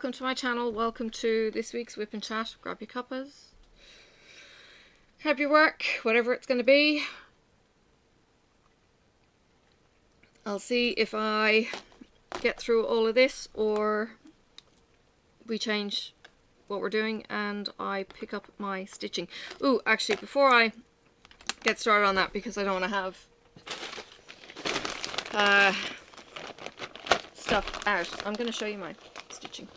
welcome to my channel. Welcome to this week's Whip and Chat. Grab your cuppas. Grab your work, whatever it's going to be. I'll see if I get through all of this or we change what we're doing and I pick up my stitching. Ooh, actually, before I get started on that, because I don't want to have stuff out, I'm going to show you my stitching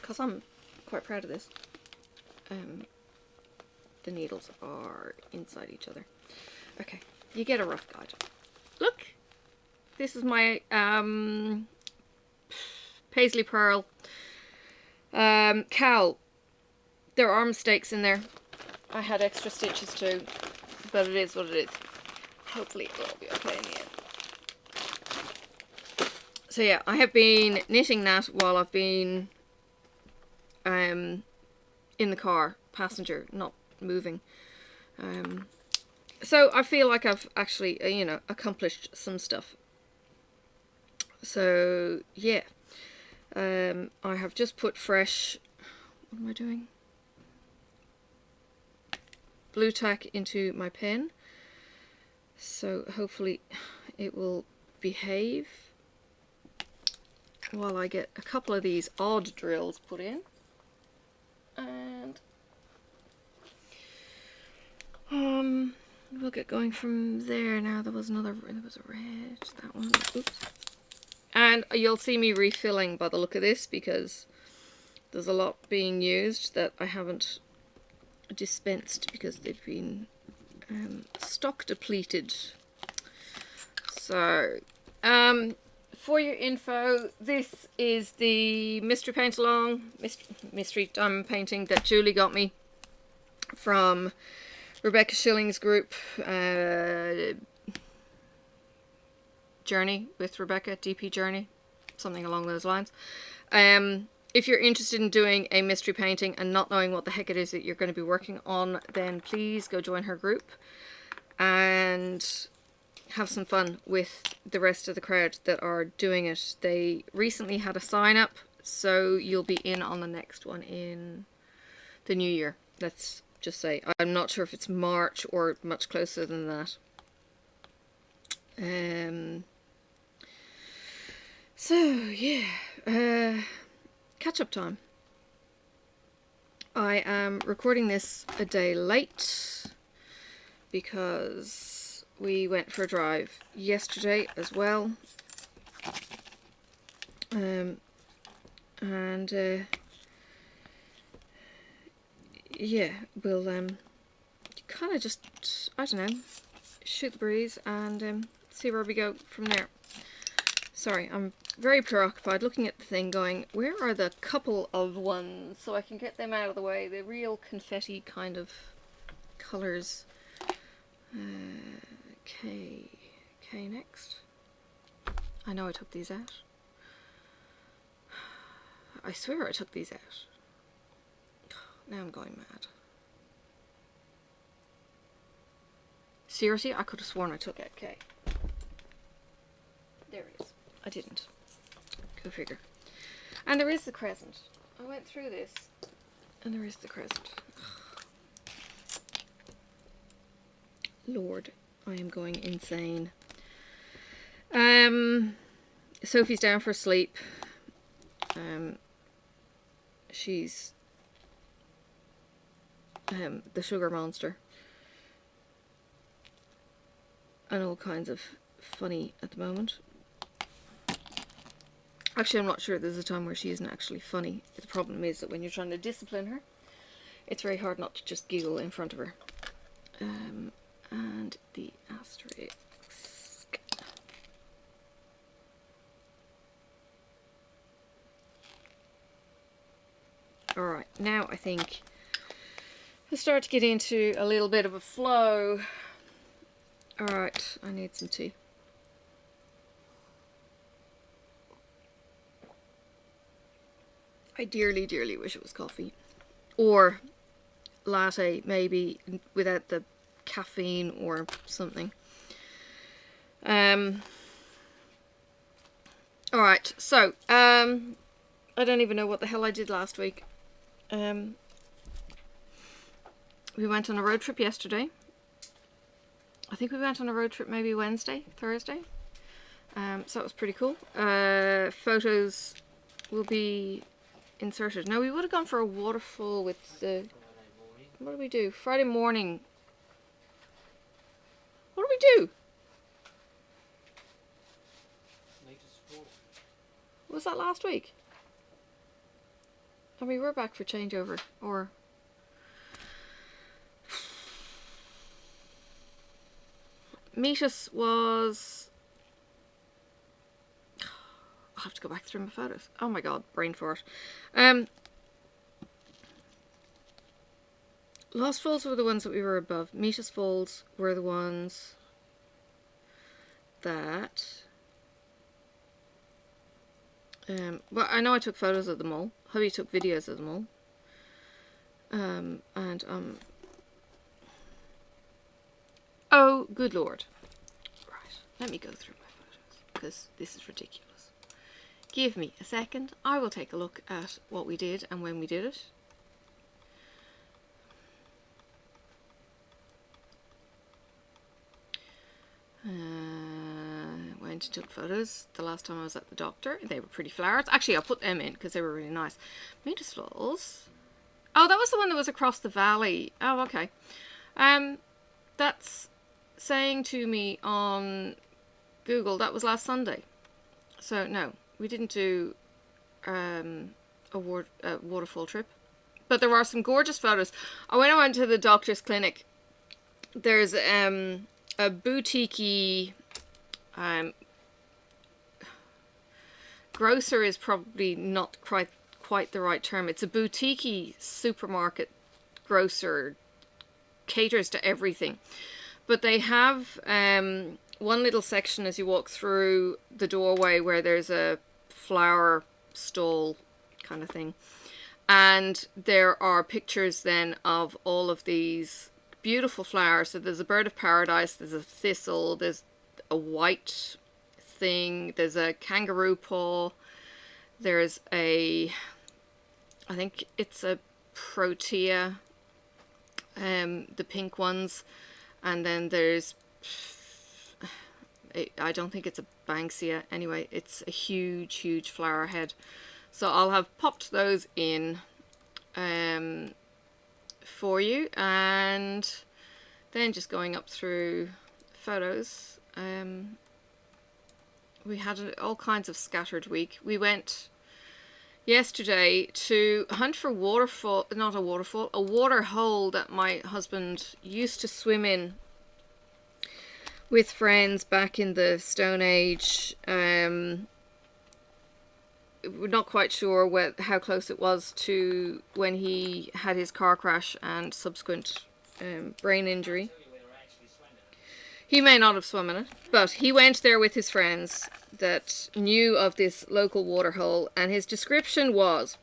because I'm quite proud of this. The needles are inside each other. Okay, you get a rough guide. Look, this is my paisley pearl cowl. There are mistakes in there. I had extra stitches too, but it is what it is. Hopefully it will all be okay in the end. So yeah, I have been knitting that while I've been in the car, passenger, not moving. So I feel like I've actually, you know, accomplished some stuff. So yeah, I have just put fresh, what am I doing? Blue tack into my pen. So hopefully it will behave while I get a couple of these odd drills put in. And we'll get going from there. Now there was a red, that one, oops. And you'll see me refilling by the look of this because there's a lot being used that I haven't dispensed because they've been stock depleted. So for your info, this is the mystery paint along, mystery diamond painting that Julie got me from Rebecca Schilling's group, Journey with Rebecca, DP Journey, something along those lines. If you're interested in doing a mystery painting and not knowing what the heck it is that you're going to be working on, then please go join her group and have some fun with the rest of the crowd that are doing it. They recently had a sign up, so you'll be in on the next one in the new year. Let's just say. I'm not sure if it's March or much closer than that. So yeah, catch up time. I am recording this a day late because we went for a drive yesterday as well. Yeah, we'll kind of just, I don't know, shoot the breeze and see where we go from there. Sorry, I'm very preoccupied looking at the thing going, where are the couple of ones so I can get them out of the way, the real confetti kind of colours. Okay, next. I know I took these out. I swear I took these out. Now I'm going mad. Seriously, I could have sworn I took out K. There it is. I didn't. Go figure. And there is the crescent. I went through this and there is the crescent. Lord, I am going insane. Sophie's down for sleep. She's the sugar monster and all kinds of funny at the moment. Actually, I'm not sure there's a time where she isn't actually funny. The problem is that when you're trying to discipline her, it's very hard not to just giggle in front of her. And the asterisk. Alright, now I think we'll start to get into a little bit of a flow. Alright, I need some tea. I dearly, dearly wish it was coffee. Or latte, maybe, without the caffeine or something. Alright, so, I don't even know what the hell I did last week. We went on a road trip yesterday. I think we went on a road trip maybe Wednesday, Thursday. So it was pretty cool. Photos will be inserted. Now we would have gone for a waterfall with the... What did we do? Friday morning. What did we do? Was that last week? And we were back for changeover, or... Meet us was... I'll have to go back through my photos. Oh my god, brain fart. Lost Falls were the ones that we were above. Meet Us Falls were the ones that... well, I know I took photos of them all. Hubby took videos of them all. Oh, good lord. Right, let me go through my photos, because this is ridiculous. Give me a second. I will take a look at what we did and when we did it. Went and took photos the last time I was at the doctor. They were pretty flowers. Actually, I'll put them in because they were really nice. Meet Us Falls. Oh, that was the one that was across the valley. Oh, okay. That's saying to me on Google that was last Sunday. So no, we didn't do a waterfall trip. But there were some gorgeous photos. When I went to the doctor's clinic, there's a boutique-y, grocer is probably not quite the right term. It's a boutique-y supermarket grocer, caters to everything. But they have one little section as you walk through the doorway where there's a flower stall kind of thing. And there are pictures then of all of these beautiful flowers. So there's a bird of paradise, there's a thistle, there's a white thing, there's a kangaroo paw, there's a, I think it's a protea, the pink ones, and then there's, I don't think it's a banksia, anyway, it's a huge flower head. So I'll have popped those in for you, and then just going up through photos. We had all kinds of scattered week. We went yesterday to hunt for a water hole that my husband used to swim in with friends back in the Stone Age. We're not quite sure how close it was to when he had his car crash and subsequent brain injury. He may not have swum in it, but he went there with his friends that knew of this local waterhole, and his description was,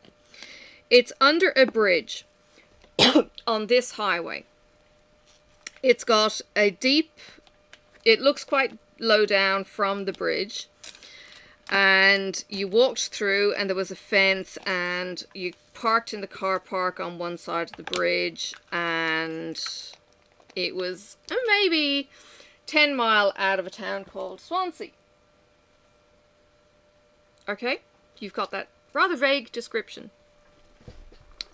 it's under a bridge on this highway. It's got a deep, it looks quite low down from the bridge, and you walked through and there was a fence, and you parked in the car park on one side of the bridge, and it was maybe 10 miles out of a town called Swansea. Okay, you've got that rather vague description.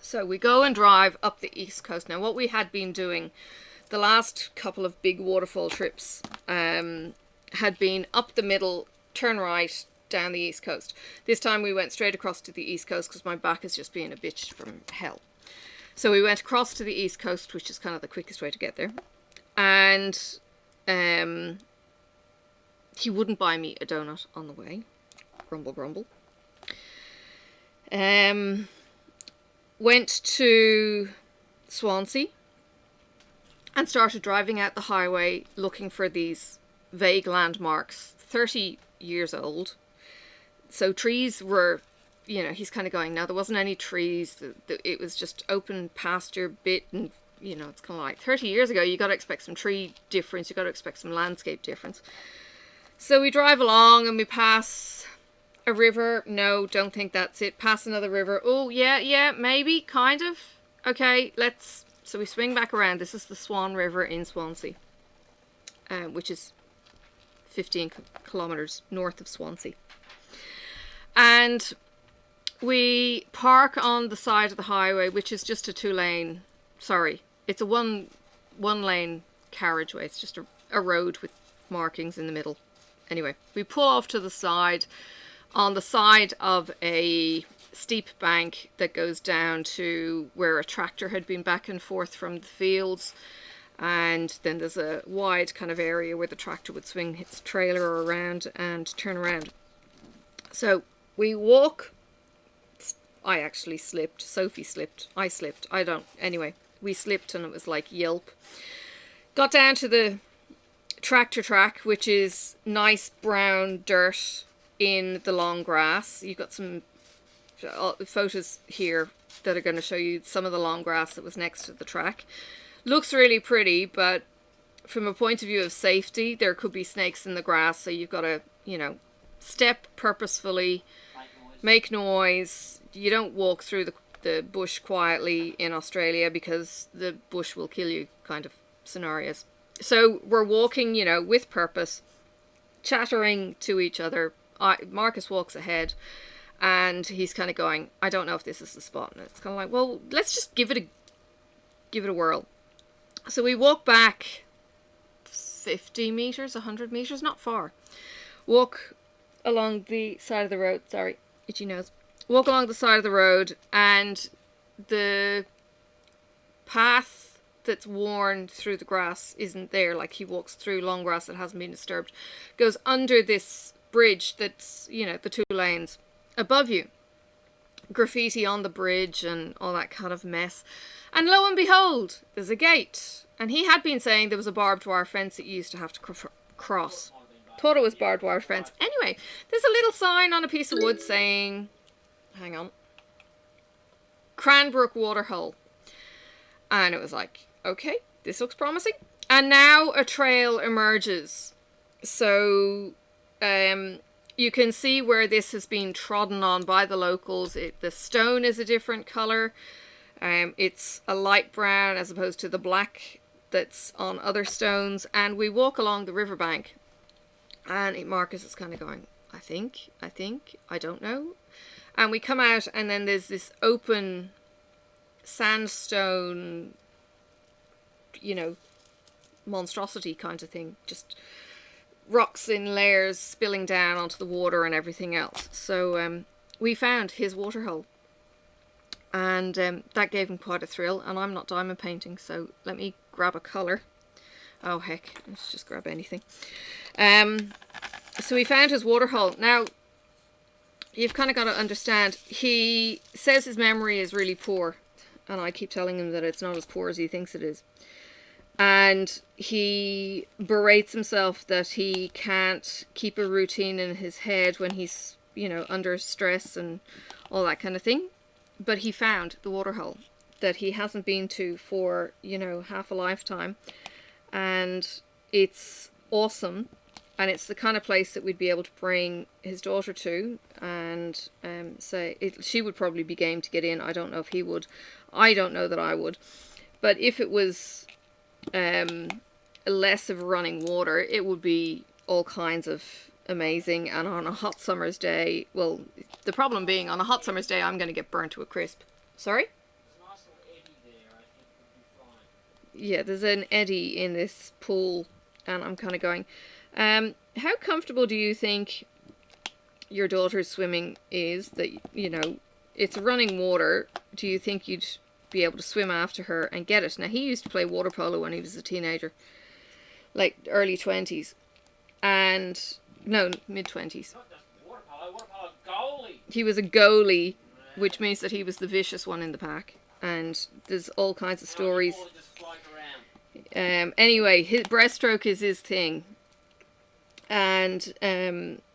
So we go and drive up the east coast. Now what we had been doing the last couple of big waterfall trips had been up the middle, turn right, down the east coast. This time we went straight across to the east coast because my back is just being a bitch from hell. So we went across to the east coast, which is kind of the quickest way to get there. And he wouldn't buy me a donut on the way. Grumble, grumble. Went to Swansea and started driving out the highway looking for these vague landmarks, 30 years old. So trees were, you know, he's kind of going, now there wasn't any trees, it was just open pasture bit, and you know, it's kind of like 30 years ago, you got to expect some tree difference, you got to expect some landscape difference. So we drive along and we pass A river? No, don't think that's it. Pass another river. Oh, yeah, maybe, kind of. Okay, so we swing back around. This is the Swan River in Swansea, which is 15 kilometers north of Swansea. And we park on the side of the highway, which is just a it's a one lane carriageway. It's just a road with markings in the middle. Anyway, we pull off to the side, on the side of a steep bank that goes down to where a tractor had been back and forth from the fields. And then there's a wide kind of area where the tractor would swing its trailer around and turn around. So we walk. I actually slipped. Sophie slipped. I slipped. Anyway, we slipped and it was like yelp. Got down to the tractor track, which is nice brown dirt in the long grass. You've got some photos here that are going to show you some of the long grass that was next to the track. Looks really pretty, but from a point of view of safety, there could be snakes in the grass, so you've got to, step purposefully, make noise. You don't walk through the bush quietly in Australia because the bush will kill you kind of scenarios. So we're walking, with purpose, chattering to each other. Marcus walks ahead and he's kind of going, I don't know if this is the spot. And it's kind of like, well, let's just give it a whirl. So we walk back 50 meters, 100 meters, not far. Walk along the side of the road. Sorry, itchy nose. Walk along the side of the road, and the path that's worn through the grass isn't there. Like, he walks through long grass that hasn't been disturbed. Goes under this bridge that's, the 2 lanes above you. Graffiti on the bridge and all that kind of mess. And lo and behold, there's a gate. And he had been saying there was a barbed wire fence that you used to have to cross. Thought it was barbed wire fence. Anyway, there's a little sign on a piece of wood saying, hang on, Cranbrook Waterhole. And it was like, okay, this looks promising. And now a trail emerges. So you can see where this has been trodden on by the locals. The stone is a different colour. It's a light brown as opposed to the black that's on other stones. And we walk along the riverbank. And Marcus is kind of going, I think, I don't know. And we come out, and then there's this open sandstone, monstrosity kind of thing. Just rocks in layers spilling down onto the water and everything else. So we found his waterhole. And that gave him quite a thrill. And I'm not diamond painting, so let me grab a colour. Oh, heck, let's just grab anything. So we found his waterhole. Now, you've kind of got to understand, he says his memory is really poor. And I keep telling him that it's not as poor as he thinks it is. And he berates himself that he can't keep a routine in his head when he's, under stress and all that kind of thing. But he found the waterhole that he hasn't been to for, half a lifetime. And it's awesome. And it's the kind of place that we'd be able to bring his daughter to and say, she would probably be game to get in. I don't know if he would. I don't know that I would. But if it was less of running water, it would be all kinds of amazing. And on a hot summer's day, well, the problem being on a hot summer's day, I'm going to get burnt to a crisp. Sorry? Yeah, there's an eddy in this pool, and I'm kind of going, how comfortable do you think your daughter's swimming is? That, it's running water. Do you think you'd be able to swim after her and get it? Now, he used to play water polo when he was a teenager, like early 20s, and no, mid 20s. Water polo goalie. He was a goalie, which means that he was the vicious one in the pack. And there's all kinds of stories. Anyway, his breaststroke is his thing. And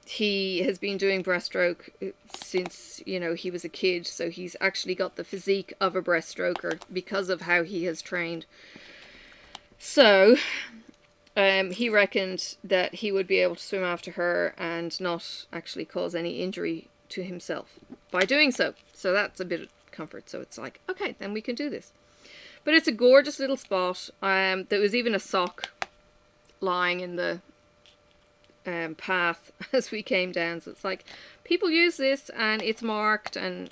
he has been doing breaststroke since, he was a kid. So he's actually got the physique of a breaststroker because of how he has trained. So he reckoned that he would be able to swim after her and not actually cause any injury to himself by doing so. So that's a bit of comfort. So it's like, okay, then we can do this. But it's a gorgeous little spot. There was even a sock lying in the path as we came down. So it's like, people use this and it's marked and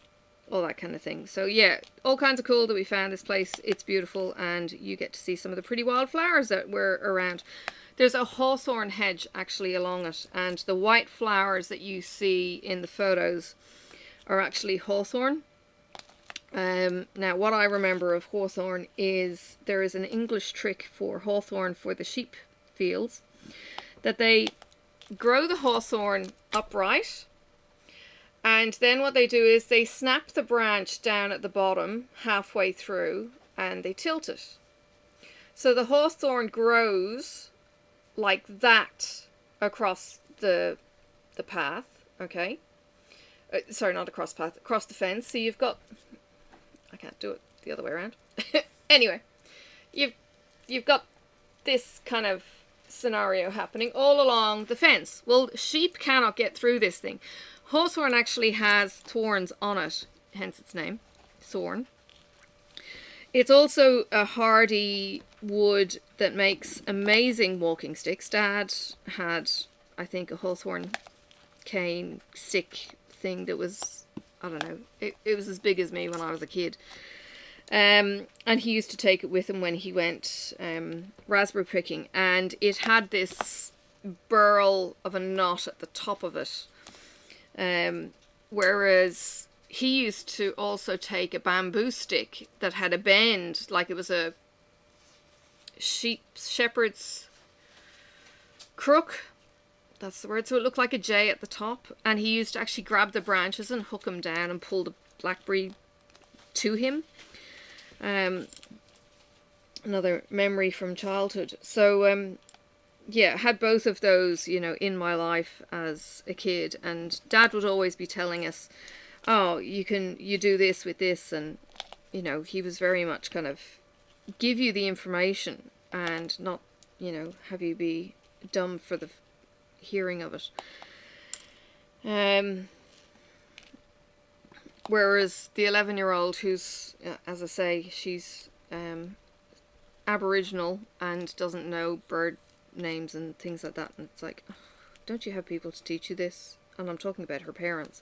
all that kind of thing. So yeah, all kinds of cool that we found this place. It's beautiful and you get to see some of the pretty wildflowers that were around. There's a hawthorn hedge actually along it, and the white flowers that you see in the photos are actually hawthorn. Now what I remember of hawthorn is there is an English trick for hawthorn for the sheep fields, that they grow the hawthorn upright, and then what they do is they snap the branch down at the bottom halfway through and they tilt it. So the hawthorn grows like that across the path, okay? Sorry, not across the path, across the fence. So you've got, I can't do it the other way around. Anyway, you've got this kind of scenario happening all along the fence. Well, sheep cannot get through this thing. Hawthorn actually has thorns on it, hence its name, thorn. It's also a hardy wood that makes amazing walking sticks. Dad had, I think, a hawthorn cane stick thing that was, I don't know, it was as big as me when I was a kid. And he used to take it with him when he went raspberry picking, and it had this burl of a knot at the top of it. Whereas he used to also take a bamboo stick that had a bend, like it was a shepherd's crook. That's the word. So it looked like a J at the top, and he used to actually grab the branches and hook them down and pull the blackberry to him. Another memory from childhood. So yeah, had both of those, you know, in my life as a kid, and Dad would always be telling us, oh, you do this with this, and, you know, he was very much kind of give you the information and not, you know, have you be dumb for the hearing of it. Whereas the 11-year-old who's, as I say, she's Aboriginal and doesn't know bird names and things like that, and it's like, oh, don't you have people to teach you this? And I'm talking about her parents.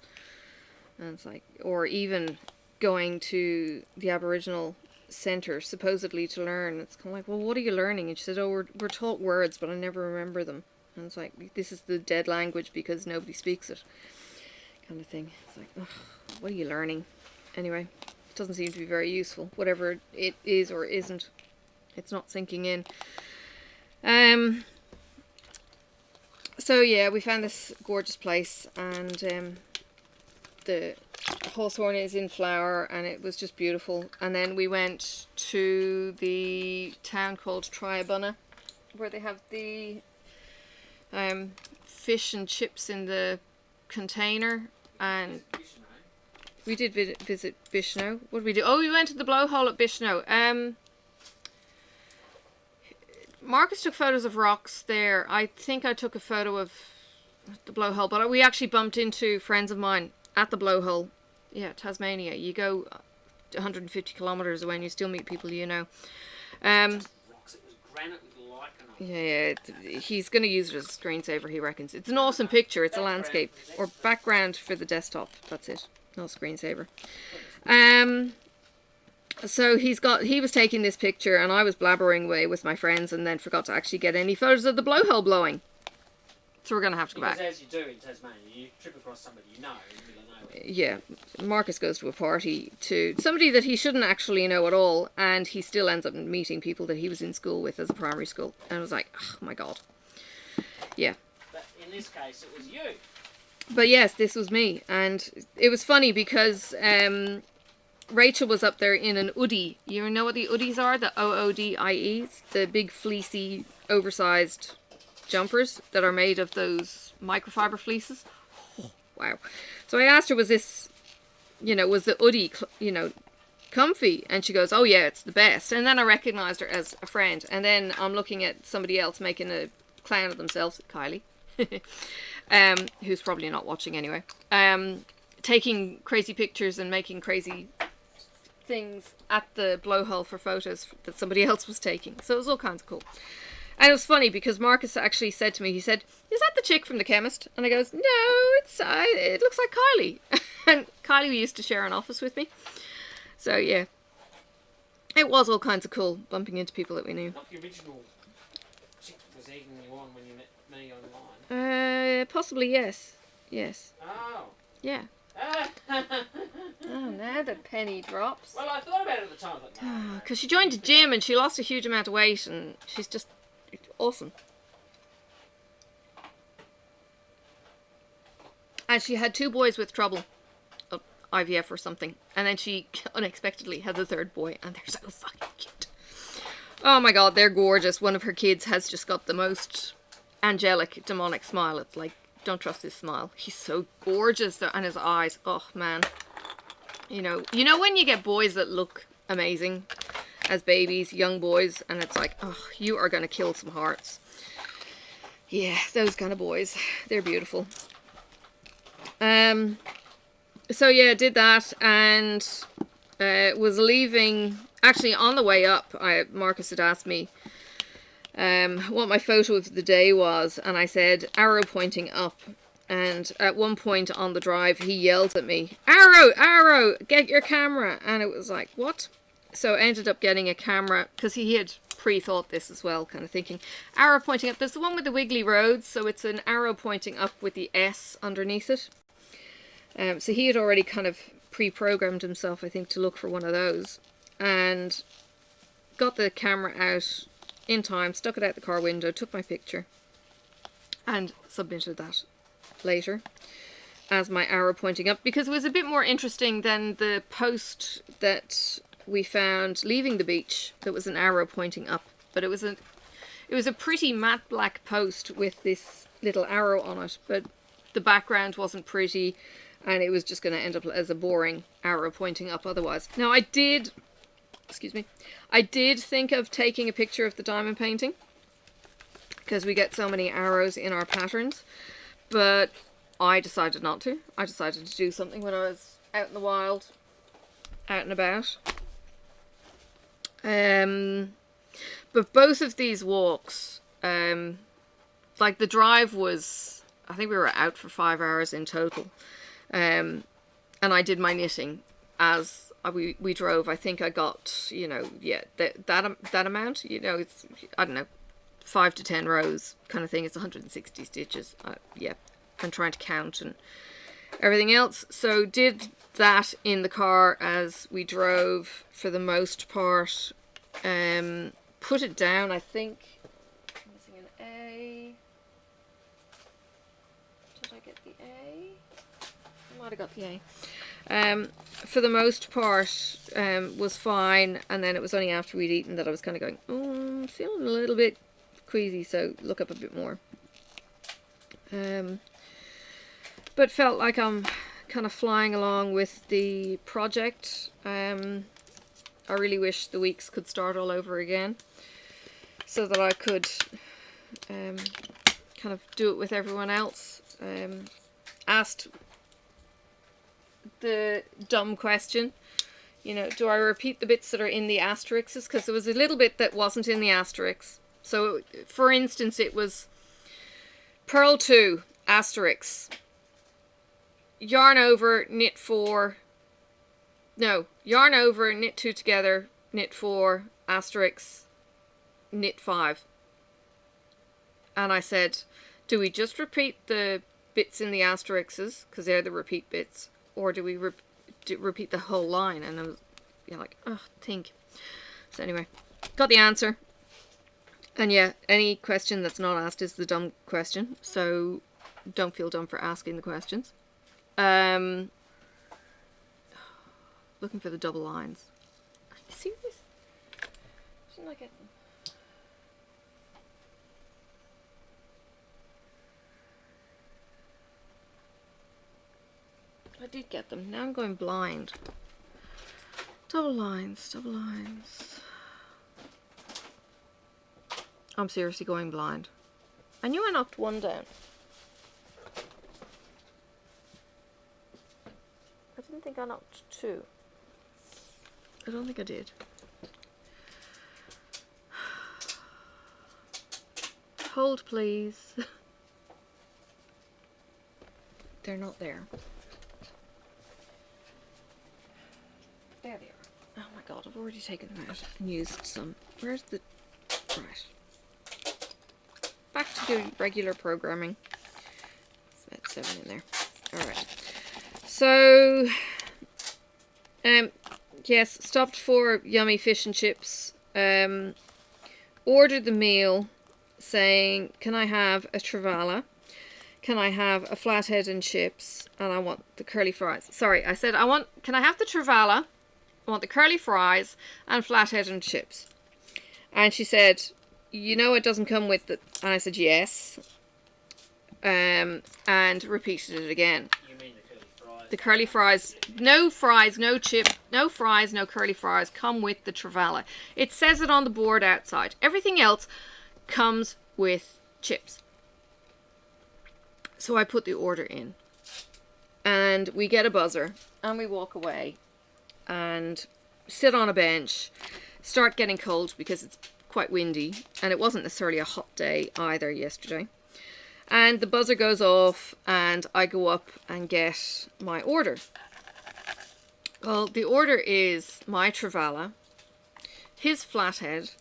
And it's like, or even going to the Aboriginal centre supposedly to learn. It's kind of like, well, what are you learning? And she said, oh, we're taught words, but I never remember them. And it's like, this is the dead language because nobody speaks it, kind of thing. It's like, oh, what are you learning? Anyway, it doesn't seem to be very useful. Whatever it is or isn't, it's not sinking in. So yeah, we found this gorgeous place, and the hawthorn is in flower, and it was just beautiful. And then we went to the town called Triabunna, where they have the fish and chips in the container, and we did visit Bishno. What did we do? Oh, we went to the blowhole at Bishno. Marcus took photos of rocks there. I think I took a photo of the blowhole, but we actually bumped into friends of mine at the blowhole. Yeah, Tasmania. You go 150 kilometres away and you still meet people you know. Rocks. It was granite with lichen on it. Yeah, he's going to use it as a screensaver, he reckons. It's an awesome picture. It's a landscape. Or background for the desktop. That's it. No screensaver. So he was taking this picture, and I was blabbering away with my friends, and then forgot to actually get any photos of the blowhole blowing. So we're going to have to go back. Because as you do in Tasmania, you trip across somebody you know in the middle of nowhere. Yeah, Marcus goes to a party to somebody that he shouldn't actually know at all, and he still ends up meeting people that he was in school with as a primary school. And I was like, oh my god. Yeah. But in this case, it was you. But yes, this was me, and it was funny because Rachel was up there in an hoodie. You know what the hoodies are? The OODIEs? The big fleecy, oversized jumpers that are made of those microfiber fleeces. Oh, wow. So I asked her, was this, you know, was the hoodie, you know, comfy? And she goes, oh yeah, it's the best. And then I recognized her as a friend. And then I'm looking at somebody else making a clown of themselves, Kylie, who's probably not watching anyway, taking crazy pictures and making crazy things at the blowhole for photos that somebody else was taking. So it was all kinds of cool. And it was funny because Marcus actually said to me, he said, is that the chick from the chemist? And I goes, no, it looks like Kylie. And Kylie used to share an office with me. So yeah, it was all kinds of cool bumping into people that we knew. Not the original chick was egging you on when you met me online. Possibly, yes. Yes. Oh. Yeah. Oh, now the penny drops. Well, I thought about it at the time, but no. Because she joined a gym and she lost a huge amount of weight and she's just awesome. And she had 2 boys with trouble. IVF or something. And then she unexpectedly had the 3rd boy and they're so fucking cute. Oh my god, they're gorgeous. One of her kids has just got the most angelic, demonic smile. It's like, don't trust his smile. He's so gorgeous. And his eyes, oh man. You know when you get boys that look amazing as babies, young boys, and it's like, oh, you are going to kill some hearts. Yeah, those kind of boys. They're beautiful. So yeah, did that and was leaving. Actually, on the way up, Marcus had asked me what my photo of the day was, and I said arrow pointing up. And at one point on the drive, he yelled at me, arrow, arrow, get your camera. And it was like, what? So I ended up getting a camera, because he had pre-thought this as well, kind of thinking, arrow pointing up. There's the one with the wiggly roads, so it's an arrow pointing up with the S underneath it. So he had already kind of pre-programmed himself, I think, to look for one of those. And got the camera out in time, stuck it out the car window, took my picture, and submitted that later as my arrow pointing up, because it was a bit more interesting than the post that we found leaving the beach that was an arrow pointing up. But it was a pretty matte black post with this little arrow on it, but the background wasn't pretty and it was just going to end up as a boring arrow pointing up otherwise. Now I did think of taking a picture of the diamond painting because we get so many arrows in our patterns, but I decided not to. I decided to do something when I was out in the wild, out and about. But both of these walks, like the drive was, I think we were out for 5 hours in total. And I did my knitting as we drove. I think I got, that amount, it's, I don't know, 5 to 10 rows kind of thing. It's 160 stitches. Yeah, I'm trying to count and everything else. So did that in the car as we drove for the most part. Put it down, I think. I'm missing an A. Did I get the A? I might have got the A. For the most part, was fine. And then it was only after we'd eaten that I was kind of going, oh, I'm feeling a little bit queasy, so look up a bit more. But felt like I'm kind of flying along with the project. I really wish the weeks could start all over again so that I could kind of do it with everyone else. Asked the dumb question, do I repeat the bits that are in the asterisks? Because there was a little bit that wasn't in the asterisks. So, for instance, it was purl 2, asterisks, yarn over, knit 4, no, yarn over, knit 2 together, knit 4, asterisks, knit 5. And I said, do we just repeat the bits in the asterisks, because they're the repeat bits, or do we repeat the whole line? And I was like, oh, think. So anyway, got the answer. And yeah, any question that's not asked is the dumb question, so don't feel dumb for asking the questions. Looking for the double lines. Are you serious? Shouldn't I get them? I did get them. Now I'm going blind. Double lines, double lines. I'm seriously going blind. I knew I knocked one down. I didn't think I knocked two. I don't think I did. Hold, please. They're not there. There they are. Oh my god, I've already taken them out and used some. Where's the... Right. Back to doing regular programming. That's 7 in there. Alright. So... yes, stopped for yummy fish and chips. Ordered the meal saying, can I have a trevally? Can I have a flathead and chips? And I want the curly fries. Sorry, I said can I have the trevally? I want the curly fries and flathead and chips. And she said, you know it doesn't come with the... And I said, yes. And repeated it again. You mean the curly fries? The curly fries. No fries, no chip, no fries, no curly fries come with the trevally. It says it on the board outside. Everything else comes with chips. So I put the order in. And we get a buzzer. And we walk away. And sit on a bench. Start getting cold because it's quite windy. And it wasn't necessarily a hot day either yesterday. And the buzzer goes off. And I go up and get my order. Well, the order is my trevally. His flathead.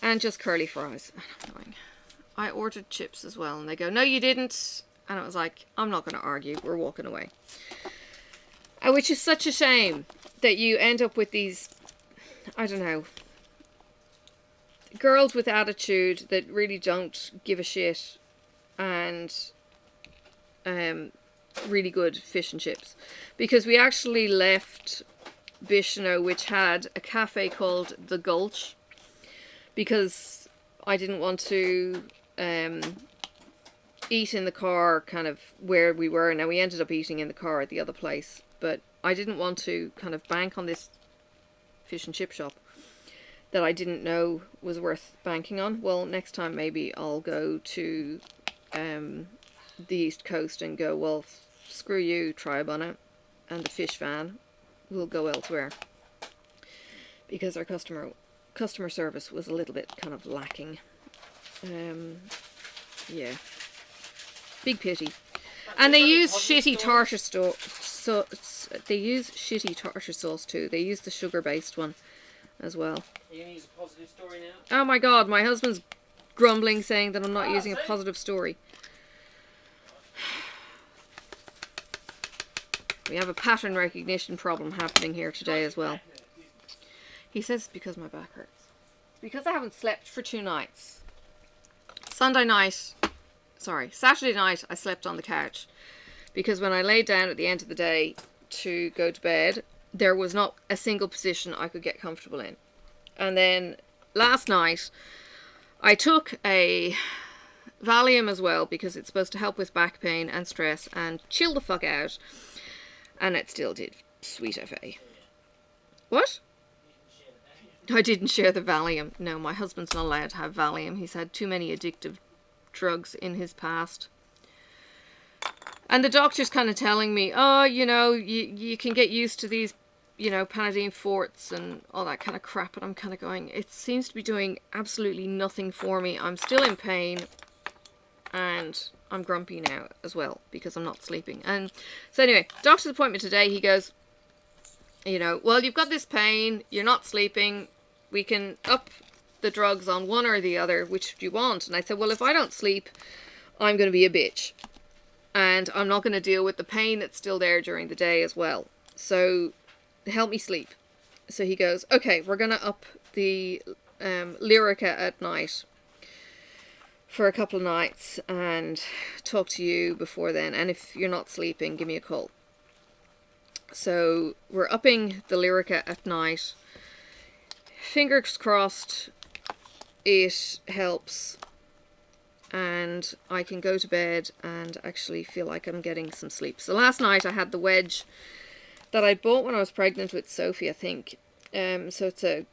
And just curly fries. I ordered chips as well. And they go, no you didn't. And I was like, I'm not going to argue. We're walking away. Which is such a shame that you end up with these, I don't know, girls with attitude that really don't give a shit and really good fish and chips. Because we actually left Bishno, which had a cafe called The Gulch, because I didn't want to eat in the car kind of where we were. Now we ended up eating in the car at the other place, but I didn't want to kind of bank on this fish and chip shop that I didn't know was worth banking on. Well, next time maybe I'll go to the East Coast and go, well, screw you, Tribunna, and the fish van. We'll go elsewhere. Because our customer service was a little bit kind of lacking. Yeah. Big pity. And they use shitty tartar sauce. They use shitty tartar sauce too. They use the sugar-based one as well. Are you going to use a positive story now? Oh my god, my husband's grumbling saying that I'm not using a positive story. We have a pattern recognition problem happening here today as well. He says it's because my back hurts. It's because I haven't slept for 2 nights. Saturday night I slept on the couch. Because when I laid down at the end of the day to go to bed, there was not a single position I could get comfortable in. And then last night I took a Valium as well, because it's supposed to help with back pain and stress and chill the fuck out. And it still did. Sweet FA. What? I didn't share the Valium. No, my husband's not allowed to have Valium. He's had too many addictive drugs in his past. And the doctor's kind of telling me, oh, you know, you can get used to these, you know, Panadine forts and all that kind of crap. And I'm kind of going, it seems to be doing absolutely nothing for me. I'm still in pain. And I'm grumpy now as well because I'm not sleeping. And so anyway, doctor's appointment today, he goes, you know, well, you've got this pain, you're not sleeping, we can up the drugs on one or the other, which do you want? And I said, well, if I don't sleep, I'm going to be a bitch. And I'm not going to deal with the pain that's still there during the day as well. So help me sleep. So he goes, okay, we're going to up the Lyrica at night for a couple of nights and talk to you before then. And if you're not sleeping, give me a call. So we're upping the Lyrica at night. Fingers crossed it helps and I can go to bed and actually feel like I'm getting some sleep. So last night I had the wedge that I bought when I was pregnant with Sophie, I think. So it's a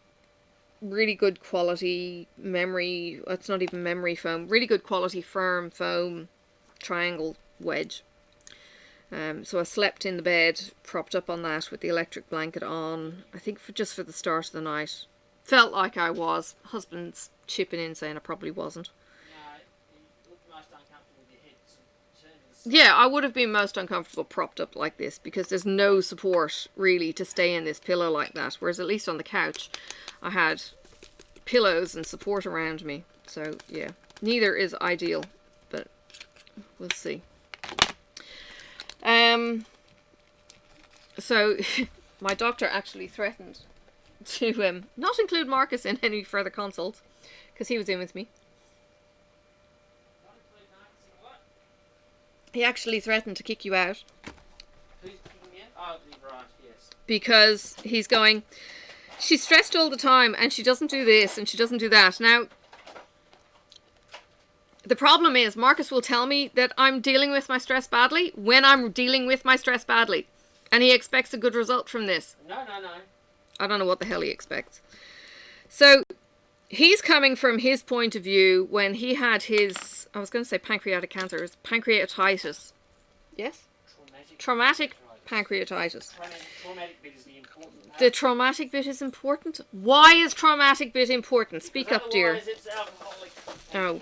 really good quality memory. It's not even memory foam. Really good quality firm foam triangle wedge. So I slept in the bed, propped up on that with the electric blanket on, I think just for the start of the night. Felt like I was. Husband's chipping in saying I probably wasn't. No, you look most uncomfortable with your head. Yeah, I would have been most uncomfortable propped up like this because there's no support really to stay in this pillow like that. Whereas at least on the couch, I had pillows and support around me. So yeah, neither is ideal, but we'll see. So my doctor actually threatened to not include Marcus in any further consults because he was in with me. He actually threatened to kick you out. Who's kicking me out? Oh, right, yes. Because he's going, she's stressed all the time and she doesn't do this and she doesn't do that. Now, the problem is Marcus will tell me that I'm dealing with my stress badly when I'm dealing with my stress badly. And he expects a good result from this. No. I don't know what the hell he expects. So he's coming from his point of view when he had his, I was going to say pancreatic cancer, it was pancreatitis. Yes? Traumatic pancreatitis. Traumatic bit is the important part. The traumatic bit is important? Why is traumatic bit important? Speak up, dear. It's alcoholic. Oh.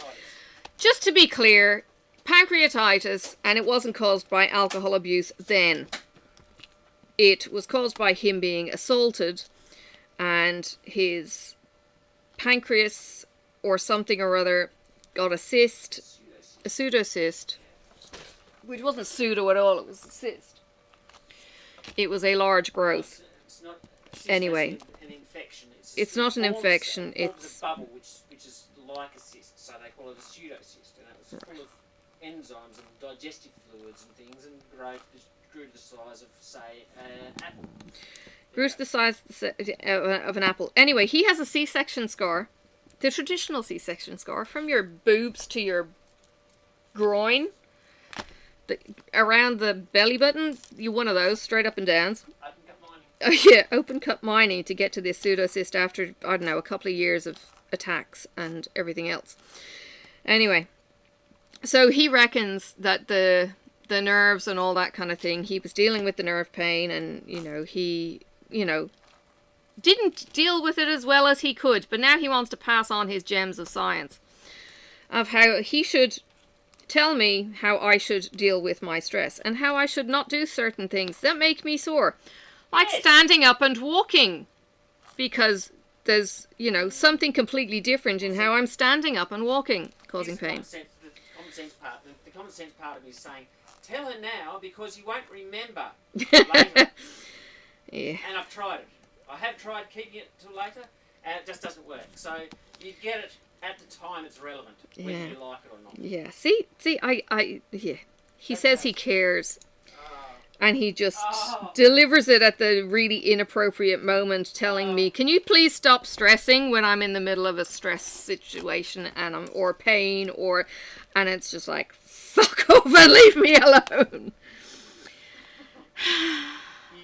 Just to be clear, pancreatitis, and it wasn't caused by alcohol abuse then. It was caused by him being assaulted and his pancreas or something or other got a cyst, a pseudocyst, which wasn't pseudo at all, it was a cyst. It was a large growth. It's not, anyway, an infection. It's not an infection. It's a bubble, which is like a cyst, so they call it a pseudocyst, and it was full of enzymes and digestive fluids and things, and grew to the size of, say, an apple. Grew to the size of an apple. Anyway, he has a C-section scar, the traditional C-section scar, from your boobs to your groin, around the belly button. You one of those, straight up and down. Open cut mining. Oh yeah, open cut mining to get to this pseudocyst after, I don't know, a couple of years of attacks and everything else. Anyway, so he reckons that the nerves and all that kind of thing, he was dealing with the nerve pain and, he, didn't deal with it as well as he could, but now he wants to pass on his gems of science of how he should tell me how I should deal with my stress and how I should not do certain things that make me sore, like standing up and walking, because there's, something completely different in how I'm standing up and walking, causing pain. The common sense part of me is saying, tell her now because you won't remember later. Yeah. And I've tried it. I have tried keeping it till later, and it just doesn't work. So you get it at the time it's relevant, whether you like it or not. Yeah. See, yeah. He says he cares. And he just delivers it at the really inappropriate moment, telling me, can you please stop stressing when I'm in the middle of a stress situation and or pain, and it's just like, fuck off and leave me alone.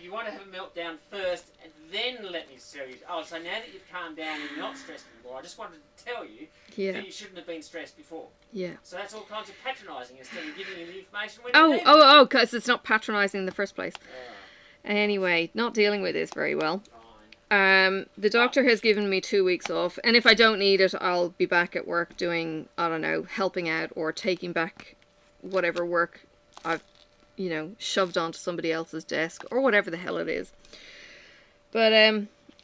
You want to have a meltdown first and then let me tell you. Oh, so now that you've calmed down and you're not stressed anymore, I just wanted to tell you that you shouldn't have been stressed before. Yeah. So that's all kinds of patronising instead of giving you the information when you need it. Because it's not patronising in the first place. Anyway, not dealing with this very well. Fine. The doctor has given me 2 weeks off, and if I don't need it, I'll be back at work doing, I don't know, helping out or taking back whatever work I've, shoved onto somebody else's desk or whatever the hell it is. But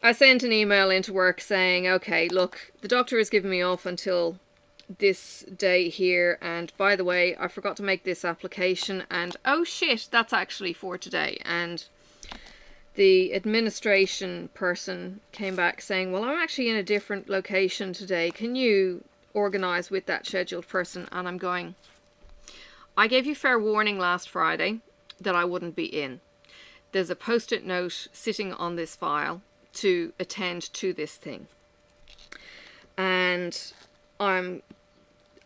I sent an email into work saying, okay, look, the doctor has given me off until this day here, and by the way, I forgot to make this application, and oh shit, that's actually for today. And the administration person came back saying, well, I'm actually in a different location today. Can you organise with that scheduled person? And I'm going, I gave you fair warning last Friday that I wouldn't be in. There's a post-it note sitting on this file to attend to this thing. And I'm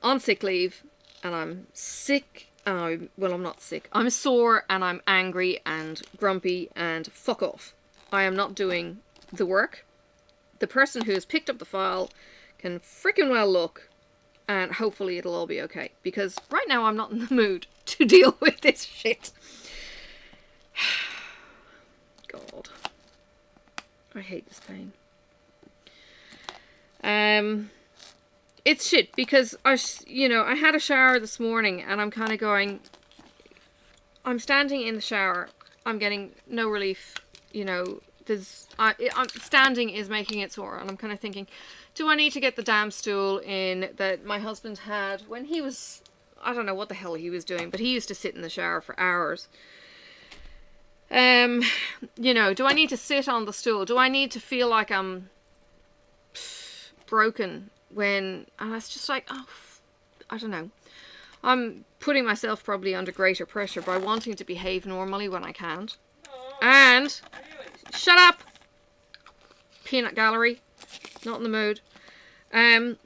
on sick leave, and I'm sick, and I'm not sick. I'm sore, and I'm angry, and grumpy, and fuck off. I am not doing the work. The person who has picked up the file can freaking well look, and hopefully it'll all be okay. Because right now I'm not in the mood to deal with this shit. God. I hate this pain. It's shit because I had a shower this morning and I'm kind of going, I'm standing in the shower, I'm getting no relief, standing is making it sore, and I'm kind of thinking, do I need to get the damn stool in that my husband had when he was, I don't know what the hell he was doing, but he used to sit in the shower for hours. Do I need to sit on the stool? Do I need to feel like I'm broken and it's just like, I don't know. I'm putting myself probably under greater pressure by wanting to behave normally when I can't. And shut up, peanut gallery, not in the mood. And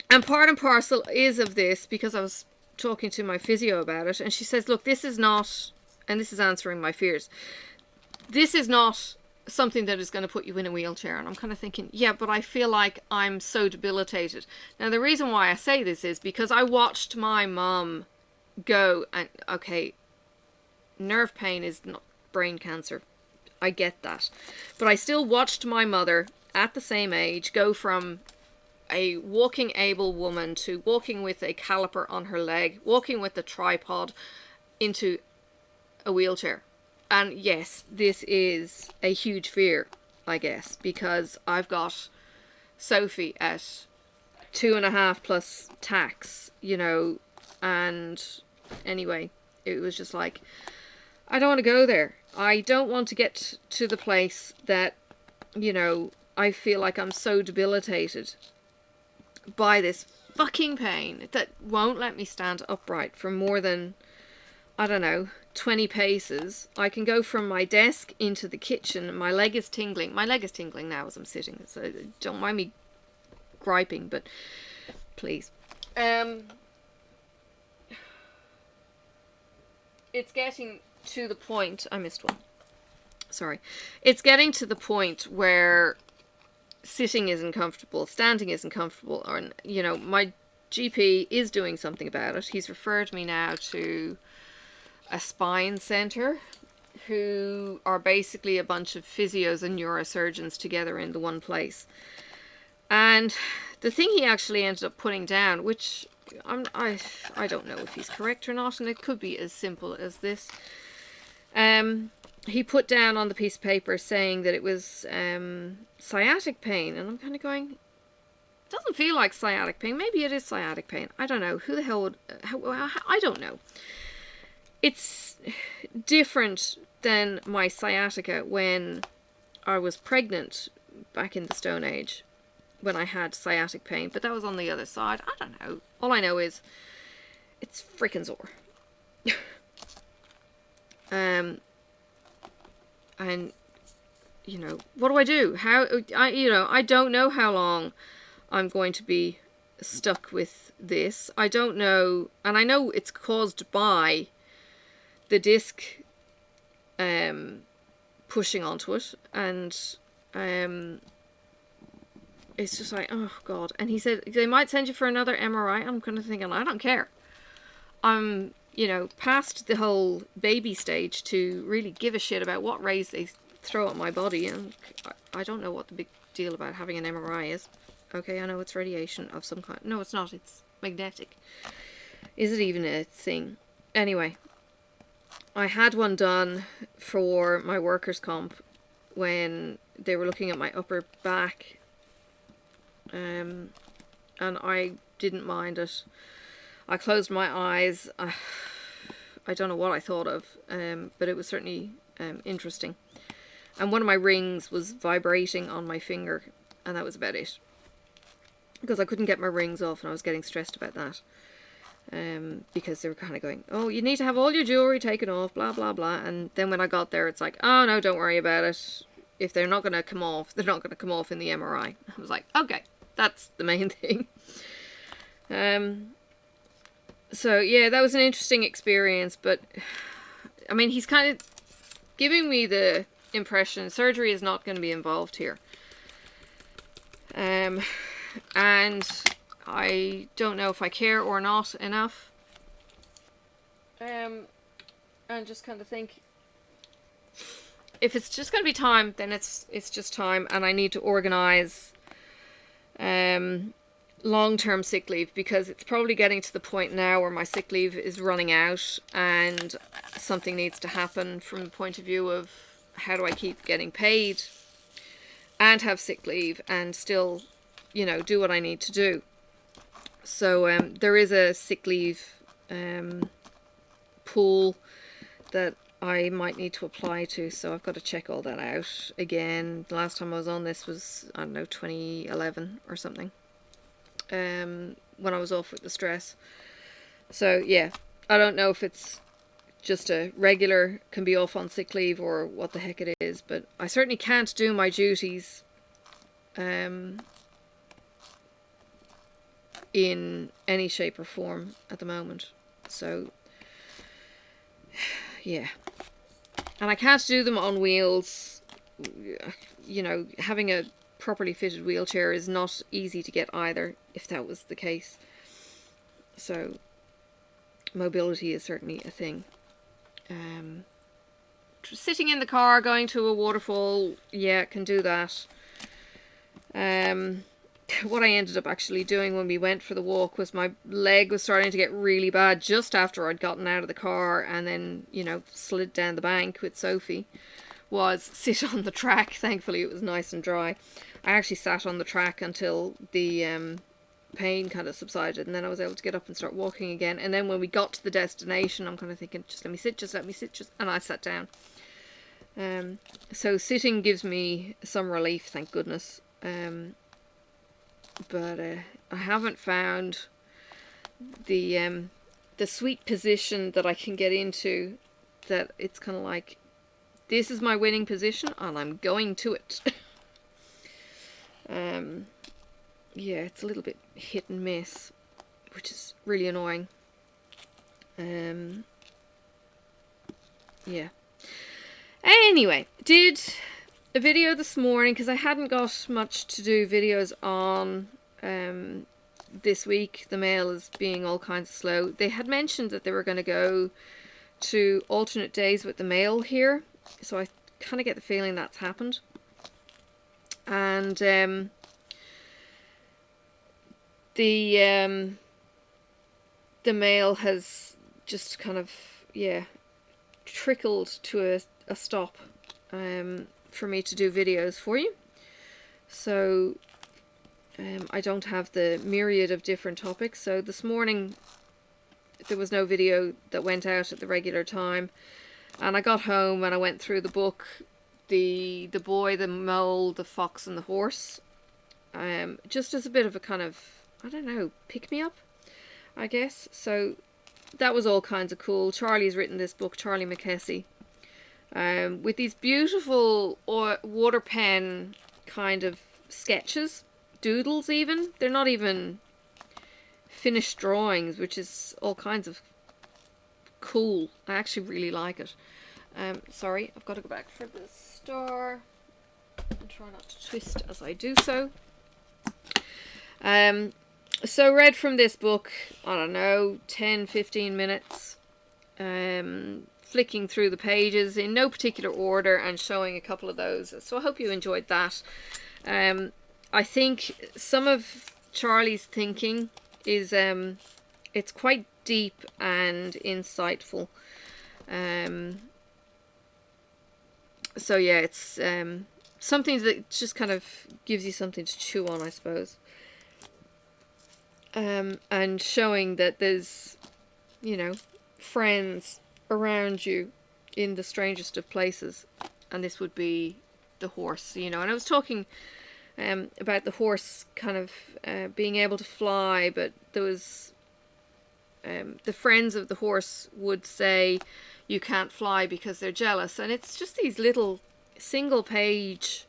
part and parcel is of this, because I was talking to my physio about it, and she says, look, this is not, and this is answering my fears, this is not something that is going to put you in a wheelchair. And I'm kind of thinking, yeah, but I feel like I'm so debilitated. Now, the reason why I say this is because I watched my mum go, and okay, nerve pain is not brain cancer. I get that. But I still watched my mother at the same age go from a walking able woman to walking with a caliper on her leg, walking with a tripod, into a wheelchair. And yes, this is a huge fear, I guess, because I've got Sophie at 2.5 plus tax, and anyway, it was just like, I don't want to go there. I don't want to get to the place that, I feel like I'm so debilitated by this fucking pain that won't let me stand upright for more than, I don't know, 20 paces. I can go from my desk into the kitchen and my leg is tingling. My leg is tingling now as I'm sitting, so don't mind me griping, but please. It's getting to the point, I missed one. Sorry. It's getting to the point where sitting isn't comfortable, standing isn't comfortable, or, my GP is doing something about it. He's referred me now to a spine centre, who are basically a bunch of physios and neurosurgeons together in the one place. And the thing he actually ended up putting down, which I don't know if he's correct or not, and it could be as simple as this. He put down on the piece of paper saying that it was sciatic pain, and I'm kind of going, it doesn't feel like sciatic pain. Maybe it is sciatic pain. I don't know. Who the hell would... I don't know. It's different than my sciatica when I was pregnant back in the Stone Age, when I had sciatic pain, but that was on the other side. I don't know. All I know is it's freaking sore. And what do I do? I don't know how long I'm going to be stuck with this. I don't know, and I know it's caused by the disc pushing onto it, and it's just like, oh god. And he said they might send you for another MRI. I'm kind of thinking, I don't care. I'm past the whole baby stage to really give a shit about what rays they throw at my body, and I don't know what the big deal about having an MRI is. Okay, I know it's radiation of some kind. No, it's not. It's magnetic. Is it even a thing? Anyway, I had one done for my workers' comp when they were looking at my upper back, and I didn't mind it. I closed my eyes. I don't know what I thought of, but it was certainly interesting. And one of my rings was vibrating on my finger, and that was about it. Because I couldn't get my rings off, and I was getting stressed about that. Because they were kind of going, oh, you need to have all your jewellery taken off, blah, blah, blah. And then when I got there, it's like, oh, no, don't worry about it. If they're not going to come off, they're not going to come off in the MRI. I was like, okay, that's the main thing. So, yeah, that was an interesting experience. But, I mean, he's kind of giving me the impression, surgery is not going to be involved here. And I don't know if I care or not enough. And just kind of think, if it's just going to be time, then it's just time, and I need to organize long-term sick leave, because it's probably getting to the point now where my sick leave is running out and something needs to happen from the point of view of how do I keep getting paid and have sick leave and still, you know, do what I need to do. So there is a sick leave pool that I might need to apply to, so I've got to check all that out again. The last time I was on this was, I don't know, 2011 or something, when I was off with the stress. So yeah, I don't know if it's just a regular can be off on sick leave or what the heck it is, but I certainly can't do my duties in any shape or form at the moment. So yeah, and I can't do them on wheels. You know, having a properly fitted wheelchair is not easy to get either, if that was the case. So mobility is certainly a thing. Sitting in the car, going to a waterfall, yeah, can do that. What I ended up actually doing when we went for the walk was my leg was starting to get really bad just after I'd gotten out of the car and then, you know, slid down the bank with Sophie, was sit on the track. Thankfully it was nice and dry. I actually sat on the track until the pain kind of subsided, and then I was able to get up and start walking again. And then when we got to the destination, I'm kind of thinking, just let me sit, and I sat down. So sitting gives me some relief, thank goodness. But I haven't found the sweet position that I can get into, that it's kind of like, this is my winning position and I'm going to it. Yeah, it's a little bit hit and miss, which is really annoying. Yeah. Anyway, did a video this morning because I hadn't got much to do videos on this week. The mail is being all kinds of slow. They had mentioned that they were going to go to alternate days with the mail here, so I kind of get the feeling that's happened. And the mail has just kind of, yeah, trickled to a stop for me to do videos for you. So I don't have the myriad of different topics. So this morning there was no video that went out at the regular time, and I got home and I went through the book, the Boy, the Mole, the Fox and the Horse, just as a bit of a kind of, I don't know, pick-me-up, I guess. So that was all kinds of cool. Charlie's written this book, Charlie McKessie, with these beautiful water pen kind of sketches, doodles even. They're not even finished drawings, which is all kinds of cool. I actually really like it. Sorry, I've got to go back for the star and try not to twist as I do so. So read from this book, I don't know, 10-15 minutes, flicking through the pages in no particular order and showing a couple of those. So I hope you enjoyed that. I think some of Charlie's thinking is it's quite deep and insightful. So yeah, it's something that just kind of gives you something to chew on, I suppose. And showing that there's, you know, friends around you in the strangest of places, and this would be the horse, you know. And I was talking about the horse kind of being able to fly, but there was the friends of the horse would say you can't fly because they're jealous, and it's just these little single page,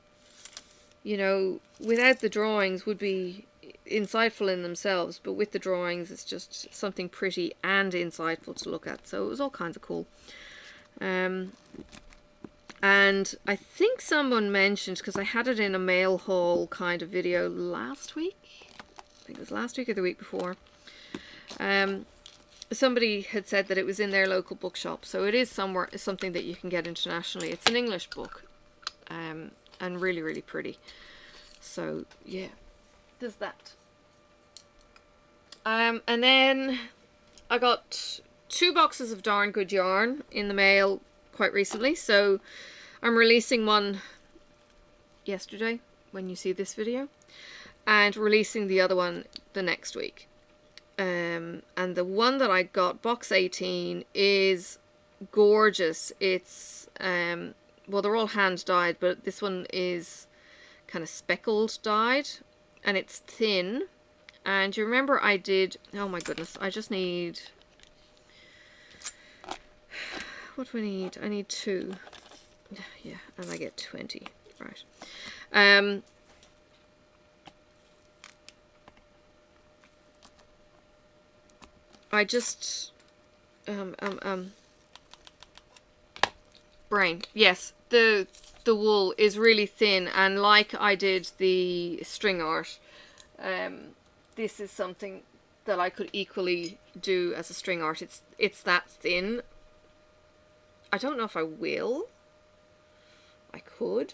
you know, without the drawings would be insightful in themselves, but with the drawings it's just something pretty and insightful to look at. So it was all kinds of cool. And I think someone mentioned, because I had it in a mail haul kind of video last week. I think it was last week or the week before. Somebody had said that it was in their local bookshop. So it is something that you can get internationally. It's an English book. And really, really pretty. So, yeah. There's that. And then I got 2 boxes of darn good yarn in the mail quite recently. So I'm releasing one yesterday when you see this video, and releasing the other one the next week. And the one that I got, box 18, is gorgeous. It's well, they're all hand dyed, but this one is kind of speckled dyed, and it's thin. And you remember I did, oh my goodness, I just need, what do I need? I need 2. Yeah, and I get 20. Right. I just, brain. Yes, the wool is really thin, and like I did the string art, this is something that I could equally do as a string art. It's that thin. I don't know if I will. I could.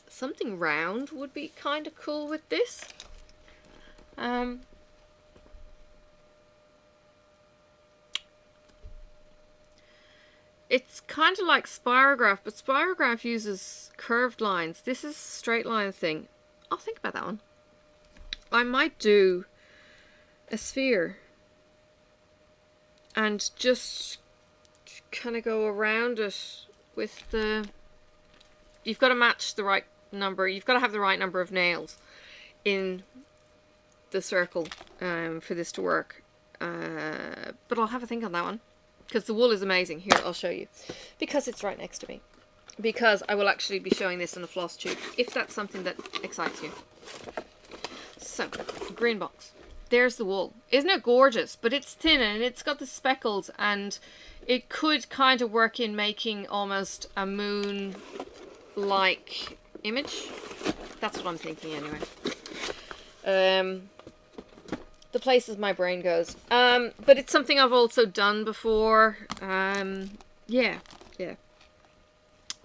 Something round would be kind of cool with this. It's kind of like Spirograph, but Spirograph uses curved lines. This is a straight line thing. I'll think about that one. I might do a sphere and just kind of go around it with the... You've got to match the right number. You've got to have the right number of nails in the circle for this to work. But I'll have a think on that one, because the wool is amazing. Here, I'll show you, because it's right next to me. Because I will actually be showing this in a floss tube, if that's something that excites you. So, green box. There's the wool. Isn't it gorgeous? But it's thin, and it's got the speckles, and it could kind of work in making almost a moon-like image. That's what I'm thinking anyway. The places my brain goes. But it's something I've also done before. Yeah. So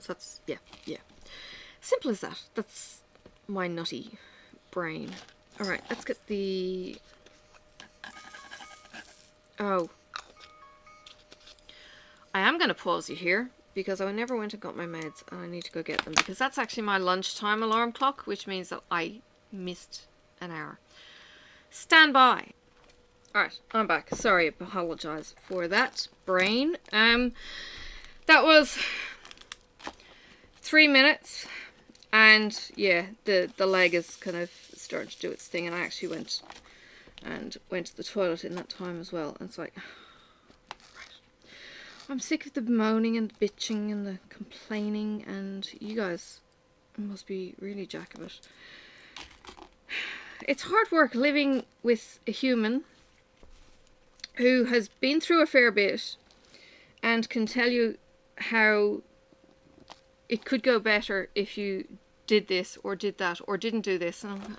that's, yeah. Simple as that. That's my nutty brain. Alright, let's get the... Oh. I am going to pause you here, because I never went and got my meds, and I need to go get them, because that's actually my lunchtime alarm clock, which means that I missed an hour. Stand by. Alright, I'm back. Sorry, I apologise for that, brain. That was 3 minutes, and yeah, the leg is kind of starting to do its thing, and I actually went to the toilet in that time as well, and it's like... I'm sick of the moaning and the bitching and the complaining, and you guys must be really jack of it. It's hard work living with a human who has been through a fair bit and can tell you how it could go better if you did this or did that or didn't do this. And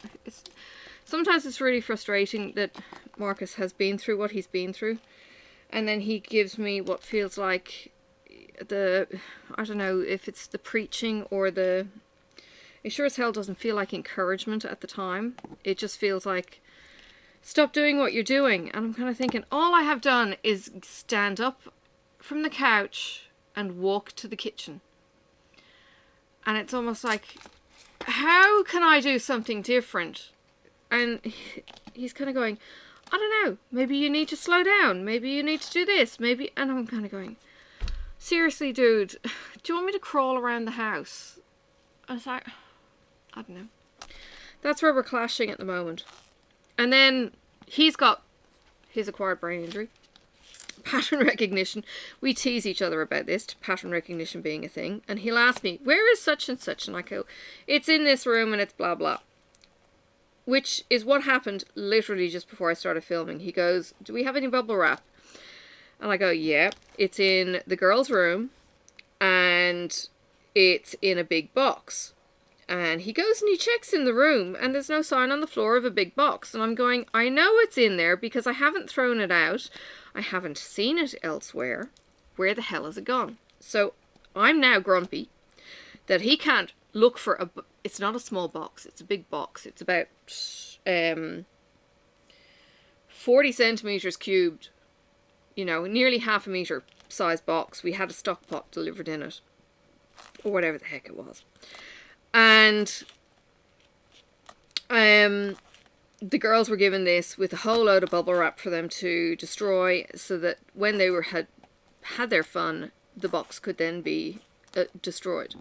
sometimes it's really frustrating that Marcus has been through what he's been through. And then he gives me what feels like I don't know if it's the preaching or it sure as hell doesn't feel like encouragement at the time. It just feels like, stop doing what you're doing. And I'm kind of thinking, all I have done is stand up from the couch and walk to the kitchen. And it's almost like, how can I do something different? And he's kind of going, I don't know, maybe you need to slow down, maybe you need to do this, maybe, and I'm kind of going, seriously dude, do you want me to crawl around the house? I was like, I don't know. That's where we're clashing at the moment. And then he's got his acquired brain injury, pattern recognition. We tease each other about this, pattern recognition being a thing, and he'll ask me, where is such and such? And I go, it's in this room and it's blah blah. which is what happened literally just before I started filming. He goes, do we have any bubble wrap? And I go, yeah, it's in the girls' room and it's in a big box. And he goes and he checks in the room and there's no sign on the floor of a big box. And I'm going, I know it's in there because I haven't thrown it out. I haven't seen it elsewhere. Where the hell has it gone? So I'm now grumpy that he can't look for a... It's not a small box. It's a big box. It's about 40 centimeters cubed. You know, nearly half a meter size box. We had a stock pot delivered in it. Or whatever the heck it was. And the girls were given this with a whole load of bubble wrap for them to destroy so that when they had their fun, the box could then be destroyed.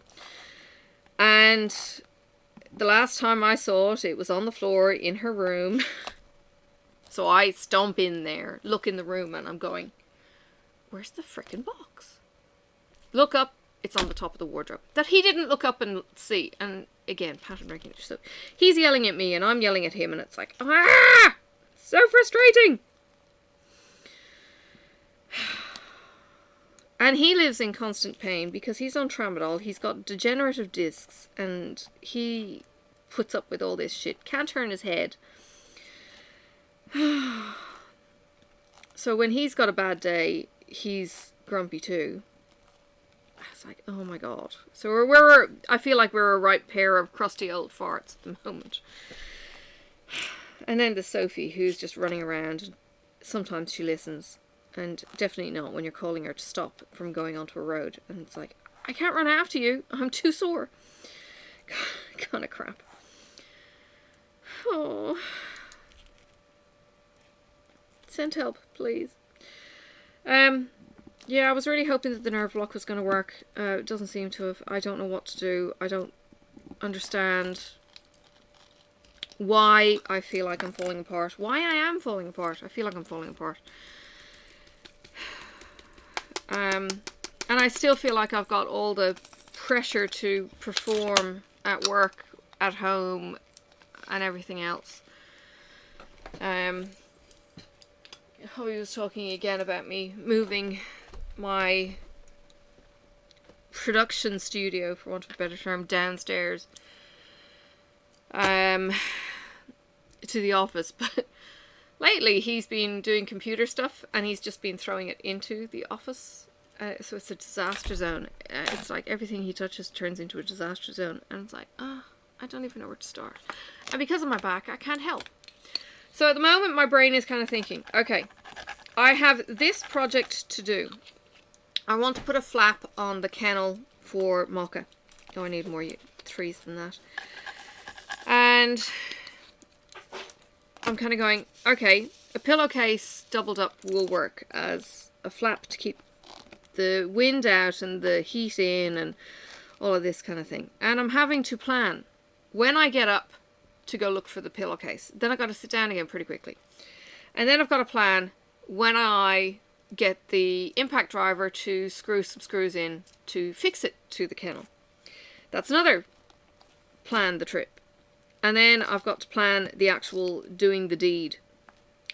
And the last time I saw it, it was on the floor in her room. So I stomp in there, look in the room, and I'm going, where's the frickin' box? Look up, it's on the top of the wardrobe. That he didn't look up and see. And again, pattern recognition. So he's yelling at me and I'm yelling at him and it's like, ah! So frustrating! And he lives in constant pain because he's on tramadol. He's got degenerative discs and he puts up with all this shit. Can't turn his head. So when he's got a bad day, he's grumpy too. It's like, oh my god. So I feel like we're a right pair of crusty old farts at the moment. And then there's Sophie, who's just running around. Sometimes she listens. And definitely not when you're calling her to stop from going onto a road. And it's like, I can't run after you. I'm too sore. Kind of crap. Oh. Send help, please. Yeah, I was really hoping that the nerve block was going to work. It doesn't seem to have. I don't know what to do. I don't understand why I feel like I'm falling apart. Why I am falling apart. I feel like I'm falling apart. And I still feel like I've got all the pressure to perform at work, at home, and everything else. Hobby was talking again about me moving my production studio, for want of a better term, downstairs to the office. But lately he's been doing computer stuff and he's just been throwing it into the office. So it's a disaster zone. It's like everything he touches turns into a disaster zone. And it's like, I don't even know where to start. And because of my back, I can't help. So at the moment, my brain is kind of thinking, okay, I have this project to do. I want to put a flap on the kennel for Mocha. Oh, I need more threes than that. And I'm kind of going, okay, a pillowcase doubled up will work as a flap to keep the wind out and the heat in and all of this kind of thing. And I'm having to plan when I get up to go look for the pillowcase. Then I've got to sit down again pretty quickly. And then I've got to plan when I get the impact driver to screw some screws in to fix it to the kennel. That's another plan the trip. And then I've got to plan the actual doing the deed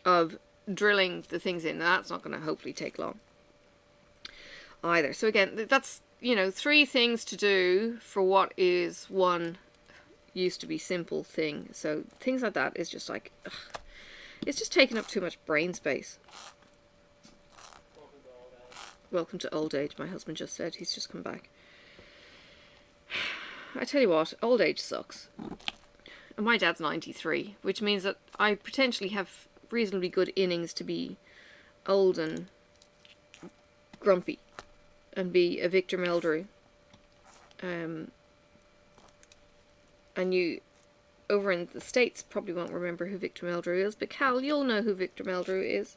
of drilling the things in. Now, that's not going to hopefully take long either. So again, that's, you know, 3 things to do for what is one used to be simple thing. So things like that is just like, ugh, it's just taking up too much brain space. Welcome to old age, my husband just said. He's just come back. I tell you what, old age sucks. And my dad's 93, which means that I potentially have reasonably good innings to be old and grumpy and be a Victor Meldrew. And you, over in the States, probably won't remember who Victor Meldrew is, but Cal, you'll know who Victor Meldrew is.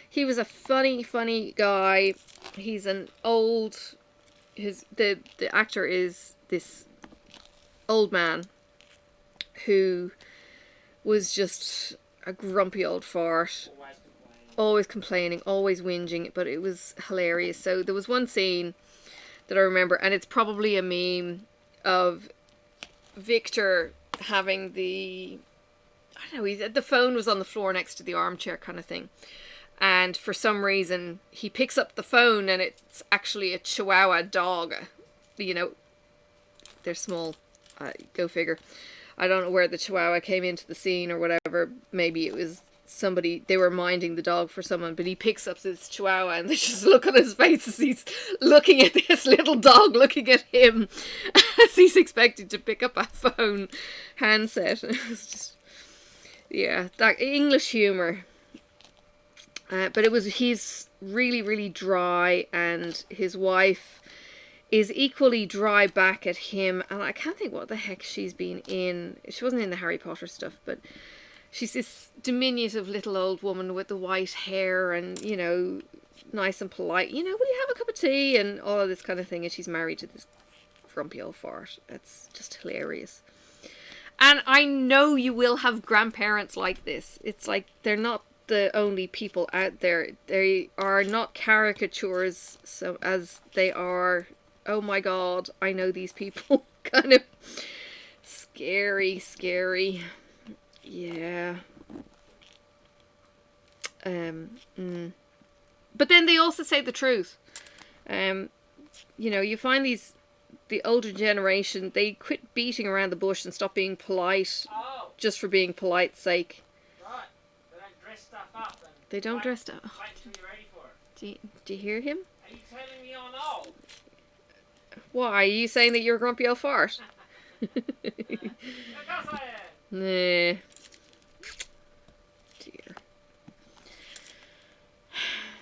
He was a funny guy. He's an old... The actor is this old man who was just a grumpy old fart. Always complaining, always whinging, but it was hilarious. So there was one scene that I remember, and it's probably a meme of Victor having the, I don't know, the phone was on the floor next to the armchair kind of thing. And for some reason, he picks up the phone and it's actually a Chihuahua dog. You know, they're small. Go figure. I don't know where the Chihuahua came into the scene or whatever. Maybe it was somebody, they were minding the dog for someone, but he picks up this Chihuahua and there's just look on his face as he's looking at this little dog looking at him as he's expected to pick up a phone handset. It was just, yeah, that English humour. But he's really, really dry, and his wife is equally dry back at him. And I can't think what the heck she's been in. She wasn't in the Harry Potter stuff, but she's this diminutive little old woman with the white hair and, you know, nice and polite. You know, will you have a cup of tea? And all of this kind of thing. And she's married to this grumpy old fart. It's just hilarious. And I know you will have grandparents like this. It's like they're not the only people out there. They are not caricatures so as they are, oh my god, I know these people. Kind of scary. Yeah. But then they also say the truth. You know, you find the older generation, they quit beating around the bush and stop being polite just for being polite's sake. They don't dress up. Wait till you're ready for it. Do you hear him? Are you telling me I'm old? Why? Are you saying that you're a grumpy old fart? Because I am. Nah. Dear.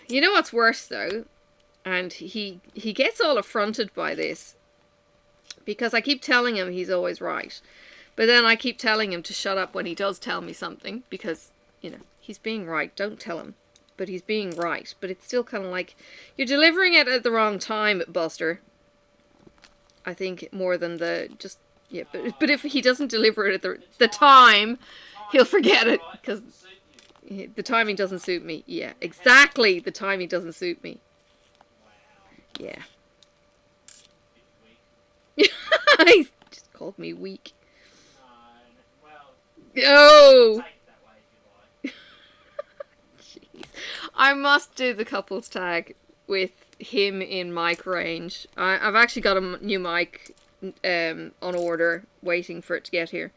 You know what's worse though? And he gets all affronted by this. Because I keep telling him he's always right. But then I keep telling him to shut up when he does tell me something. Because, you know, he's being right. Don't tell him. But he's being right. But it's still kind of like, you're delivering it at the wrong time, Buster. I think more than just, yeah. But if he doesn't deliver it at the time, he'll forget it. Because the timing doesn't suit me. Yeah, exactly. The timing doesn't suit me. Yeah. He just called me weak. Oh! Jeez. I must do the couples tag with him in mic range. I've actually got a new mic on order, waiting for it to get here.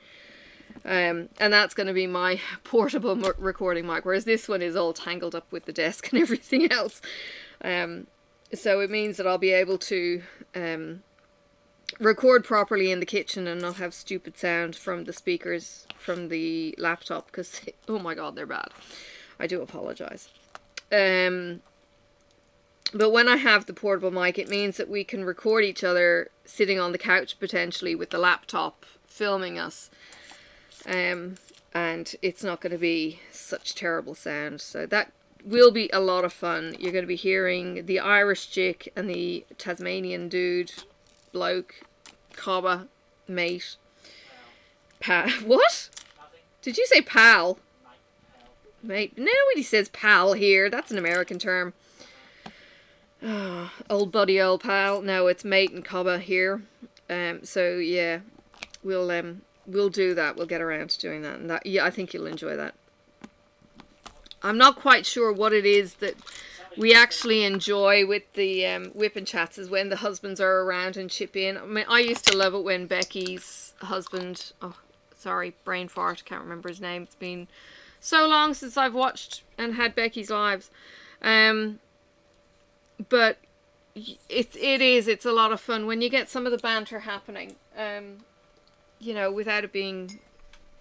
And that's going to be my portable recording mic, whereas this one is all tangled up with the desk and everything else. So it means that I'll be able to record properly in the kitchen and not have stupid sound from the speakers from the laptop, because oh my god, they're bad. I do apologize. But when I have the portable mic, it means that we can record each other sitting on the couch potentially with the laptop filming us, and it's not going to be such terrible sound. So that will be a lot of fun. You're going to be hearing the Irish chick and the Tasmanian dude, bloke, cobber, mate, what? Nothing. Did you say pal? Mate, Mate. Nobody says pal here. That's an American term. Oh, old buddy, old pal. No, it's mate and cobber here. So yeah, we'll do that. We'll get around to doing that. And that, yeah, I think you'll enjoy that. I'm not quite sure what it is that we actually enjoy with the whip and chats, is when the husbands are around and chip in. I mean, I used to love it when Becky's husband, oh, sorry, brain fart, can't remember his name. It's been so long since I've watched and had Becky's lives. But it's a lot of fun when you get some of the banter happening, you know, without it being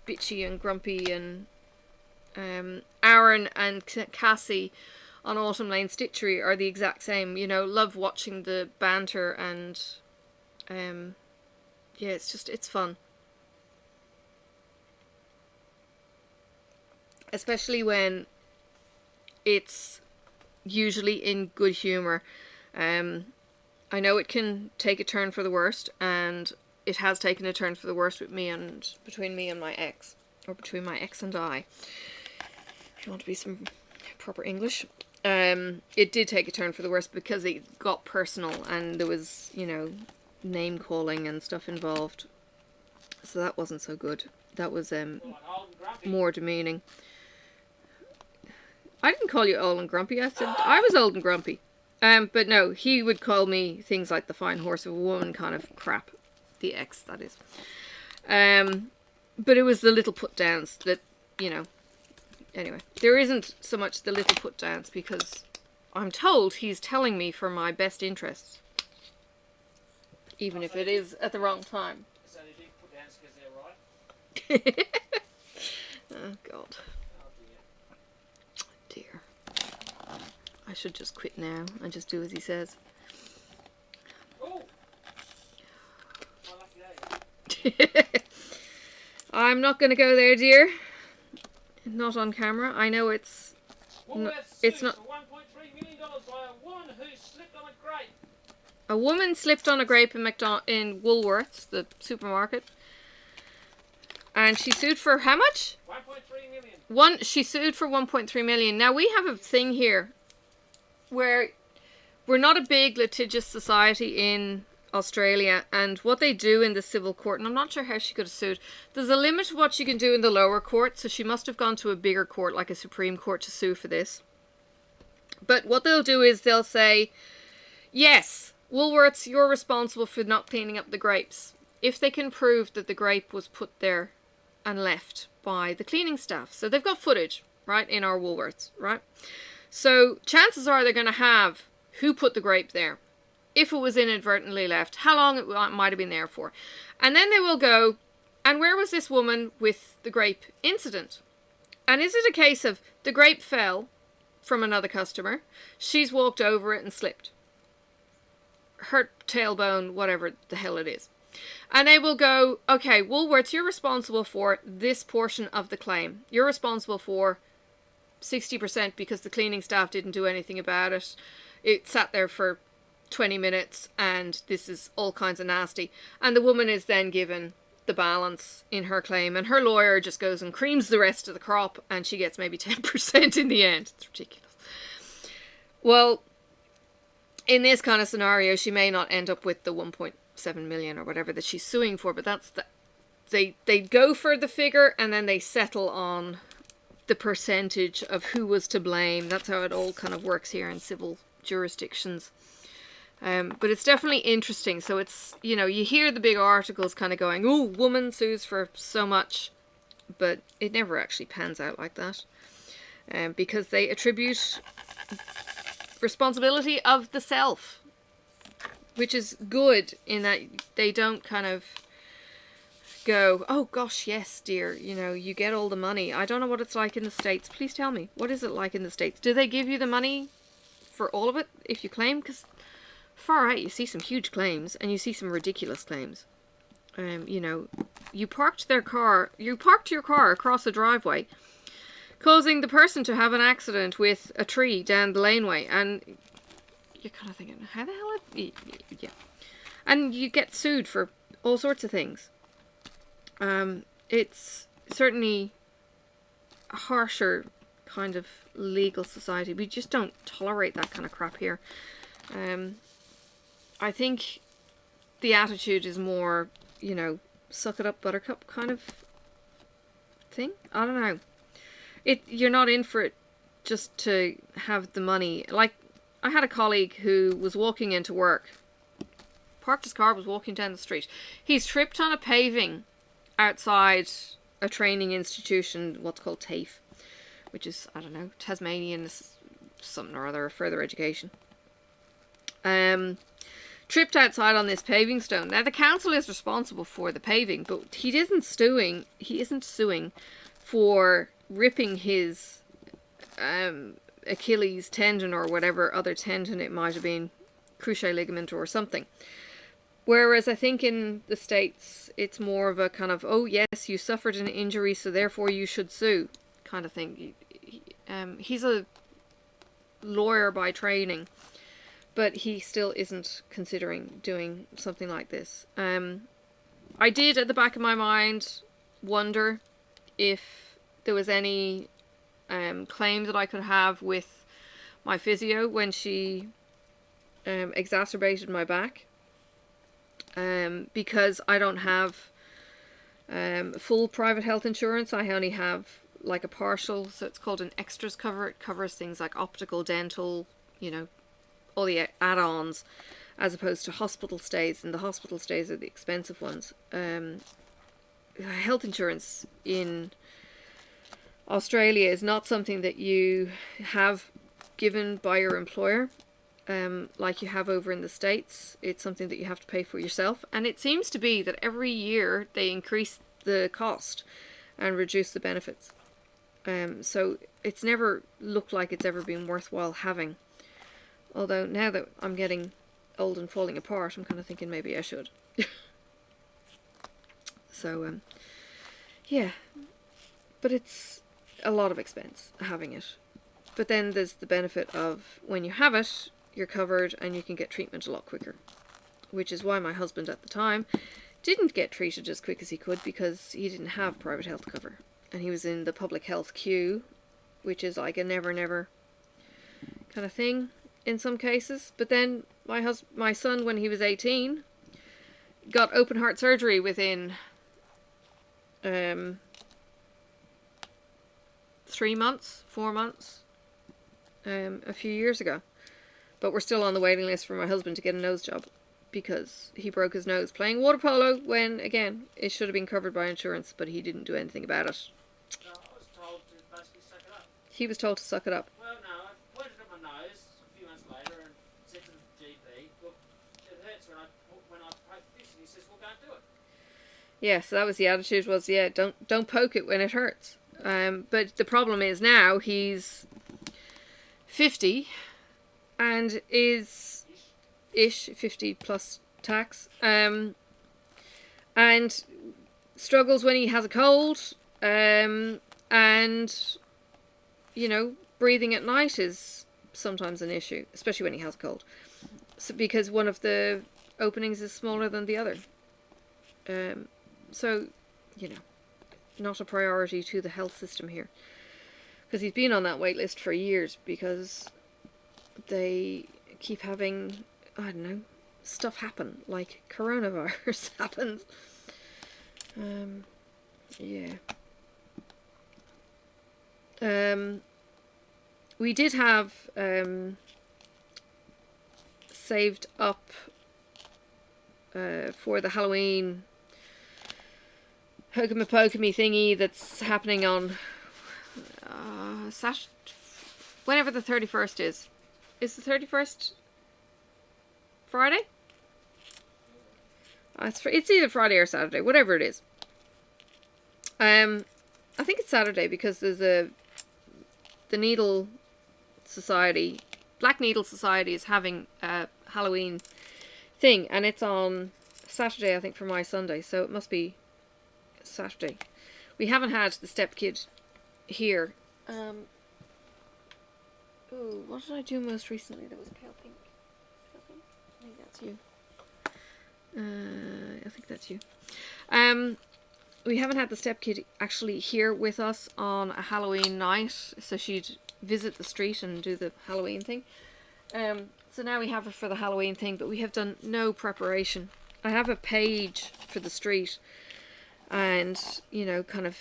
bitchy and grumpy. And Aaron and Cassie on Autumn Lane Stitchery are the exact same, you know, love watching the banter, and yeah, it's fun. Especially when it's usually in good humour. I know it can take a turn for the worst, and it has taken a turn for the worst with me and between me and my ex, or between my ex and I, if you want to be some proper English. it did take a turn for the worse because it got personal and there was, you know, name calling and stuff involved. So that wasn't so good. That was more demeaning. I didn't call you old and grumpy. I said I was old and grumpy. But no, he would call me things like the fine horse of a woman kind of crap. The ex, that is. But it was the little put downs that, you know. Anyway, there isn't so much the little put downs because I'm told he's telling me for my best interests. Even if it is at the wrong time. So they do put downs because they're right? Oh, God. Dear. I should just quit now and just do as he says. Oh! My lucky day. I'm not going to go there, dear. Not on camera. I know it's... it's not... $1.3 million by a woman who slipped on a grape. A woman slipped on a grape in Woolworths, the supermarket. And she sued for how much? 1.3 million. She sued for 1.3 million. Now we have a thing here where we're not a big litigious society in Australia, and what they do in the civil court, and I'm not sure how she could have sued, there's a limit to what she can do in the lower court, so she must have gone to a bigger court like a Supreme Court to sue for this. But what they'll do is they'll say, yes, Woolworths, you're responsible for not cleaning up the grapes, if they can prove that the grape was put there and left by the cleaning staff. So they've got footage, right, in our Woolworths, right? So chances are they're going to have who put the grape there, if it was inadvertently left, how long it might have been there for. And then they will go, and where was this woman with the grape incident? And is it a case of the grape fell from another customer, she's walked over it and slipped, hurt tailbone, whatever the hell it is. And they will go, okay, Woolworths, you're responsible for this portion of the claim. You're responsible for 60% because the cleaning staff didn't do anything about it. It sat there for 20 minutes and this is all kinds of nasty. And the woman is then given the balance in her claim, and her lawyer just goes and creams the rest of the crop and she gets maybe 10% in the end. It's ridiculous. Well, in this kind of scenario, she may not end up with the 1.7 million or whatever that she's suing for, but that's they go for the figure and then they settle on the percentage of who was to blame. That's how it all kind of works here in civil jurisdictions. But it's definitely interesting. So it's, you know, you hear the big articles kind of going, oh, woman sues for so much, but it never actually pans out like that. Because they attribute responsibility of the self, which is good in that they don't kind of go, oh gosh, yes, dear, you know, you get all the money. I don't know what it's like in the States. Please tell me, what is it like in the States? Do they give you the money for all of it if you claim? Because far out, you see some huge claims and you see some ridiculous claims. You know, you parked your car across a driveway, causing the person to have an accident with a tree down the laneway, and you're kind of thinking, how the hell? Yeah. And you get sued for all sorts of things. It's certainly a harsher kind of legal society. We just don't tolerate that kind of crap here. I think the attitude is more, you know, suck it up, buttercup kind of thing. I don't know. You're not in for it just to have the money. Like, I had a colleague who was walking into work, parked his car, was walking down the street. He's tripped on a paving outside a training institution, what's called TAFE, which is, I don't know, Tasmanian something or other, further education. Tripped outside on this paving stone. Now the council is responsible for the paving, but he isn't suing for ripping his Achilles tendon or whatever other tendon it might have been, cruciate ligament or something. Whereas I think in the States it's more of a kind of, oh yes, you suffered an injury, so therefore you should sue kind of thing. He's a lawyer by training, but he still isn't considering doing something like this. I did, at the back of my mind, wonder if there was any claim that I could have with my physio when she exacerbated my back, because I don't have full private health insurance. I only have like a partial, so it's called an extras cover. It covers things like optical, dental, you know, all the add-ons, as opposed to hospital stays, and the hospital stays are the expensive ones. Health insurance in Australia is not something that you have given by your employer, like you have over in the States. It's something that you have to pay for yourself, and it seems to be that every year they increase the cost and reduce the benefits. So it's never looked like it's ever been worthwhile having. Although now that I'm getting old and falling apart, I'm kind of thinking maybe I should. So, yeah. But it's a lot of expense having it. But then there's the benefit of when you have it, you're covered and you can get treatment a lot quicker. Which is why my husband at the time didn't get treated as quick as he could, because he didn't have private health cover. And he was in the public health queue, which is like a never never kind of thing in some cases. But then my son, when he was 18, got open heart surgery within 3 months, 4 months, a few years ago. But we're still on the waiting list for my husband to get a nose job, because he broke his nose playing water polo when, again, it should have been covered by insurance, but he didn't do anything about it. No, I was told to basically suck it up. He was told to suck it up. Well, no, I pointed at my nose a few months later and said to the GP, look, it hurts when I poke this, and he says, well, don't do it. Yeah, so that was the attitude, was, yeah, don't poke it when it hurts. But the problem is now he's 50 and is ish 50 plus tax, and struggles when he has a cold, and you know, breathing at night is sometimes an issue, especially when he has a cold, so, because one of the openings is smaller than the other. So, you know, not a priority to the health system here, because he's been on that wait list for years, because they keep having, I don't know, stuff happen, like coronavirus happens. Yeah. We did have saved up for the Halloween Hokey-Pokey thingy that's happening on whenever the 31st is. Is the 31st Friday? It's either Friday or Saturday, whatever it is. I think it's Saturday, because there's the Needle Society, Black Needle Society, is having a Halloween thing, and it's on Saturday, I think, for my Sunday, so it must be Saturday. We haven't had the stepkid here. Ooh, what did I do most recently that was pale pink? Pale pink? I think that's you. I think that's you. We haven't had the stepkid actually here with us on a Halloween night, so she'd visit the street and do the Halloween thing. So now we have her for the Halloween thing, but we have done no preparation. I have a page for the street, and, you know, kind of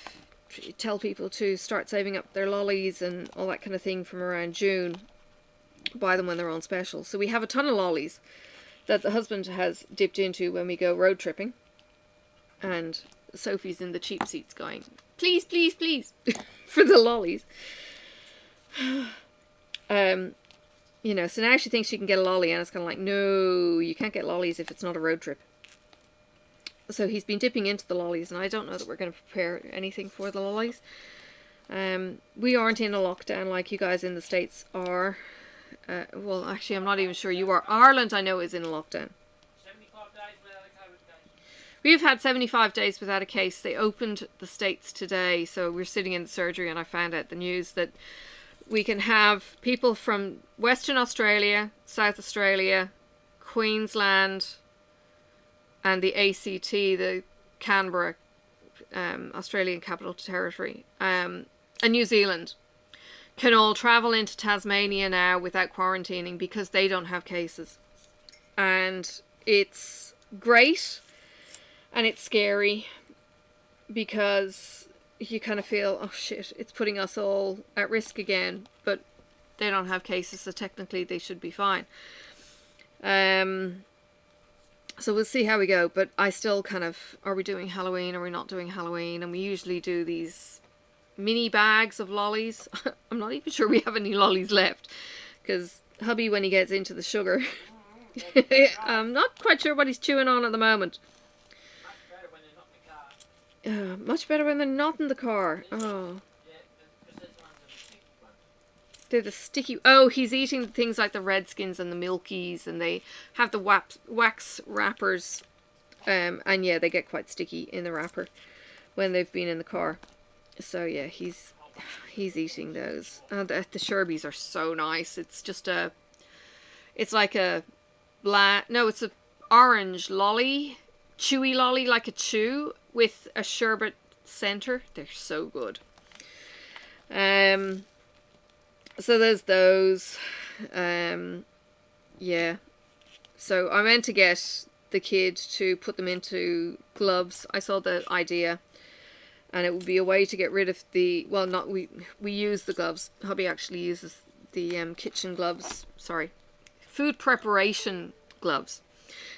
tell people to start saving up their lollies and all that kind of thing from around June. Buy them when they're on special. So we have a ton of lollies that the husband has dipped into when we go road tripping. And Sophie's in the cheap seats going, please, please, please, for the lollies. You know, so now she thinks she can get a lolly, and it's kind of like, no, you can't get lollies if it's not a road trip. So he's been dipping into the lollies, and I don't know that we're going to prepare anything for the lollies. We aren't in a lockdown like you guys in the States are. Well, actually, I'm not even sure you are. Ireland, I know, is in a lockdown. 75 days without a COVID case. We've had 75 days without a case. They opened the States today, so we're sitting in the surgery, and I found out the news that we can have people from Western Australia, South Australia, Queensland, and the ACT, the Canberra, Australian Capital Territory, and New Zealand, can all travel into Tasmania now without quarantining because they don't have cases. And it's great and it's scary because you kind of feel, oh shit, it's putting us all at risk again, but they don't have cases, so technically they should be fine. So we'll see how we go, but I still kind of, are we doing Halloween, are we not doing Halloween? And we usually do these mini bags of lollies. I'm not even sure we have any lollies left, because hubby, when he gets into the sugar, I'm not quite sure what he's chewing on at the moment. Much better when they're not in the car. Oh. They're the sticky... Oh, he's eating things like the Redskins and the Milkies, and they have the wax wrappers. And yeah, they get quite sticky in the wrapper when they've been in the car. So yeah, he's eating those. The Sharpies are so nice. It's just a... It's like a black... No, it's a orange lolly. Chewy lolly, like a chew, with a sherbet center. They're so good. So there's those. Yeah. So I meant to get the kid to put them into gloves. I saw the idea. And it would be a way to get rid of the... Well, not we use the gloves. Hubby actually uses the kitchen gloves. Sorry. Food preparation gloves.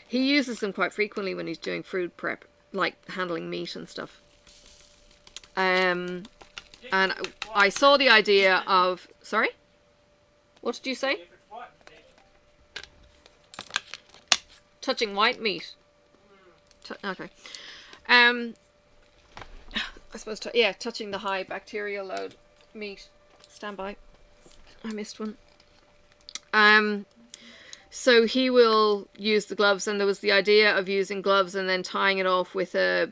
He uses them quite frequently when he's doing food prep. Like handling meat and stuff. And I saw the idea of... Sorry? What did you say? Touching white meat. Okay. I suppose, yeah, touching the high bacterial load meat. Stand by. I missed one. So he will use the gloves, and there was the idea of using gloves and then tying it off with a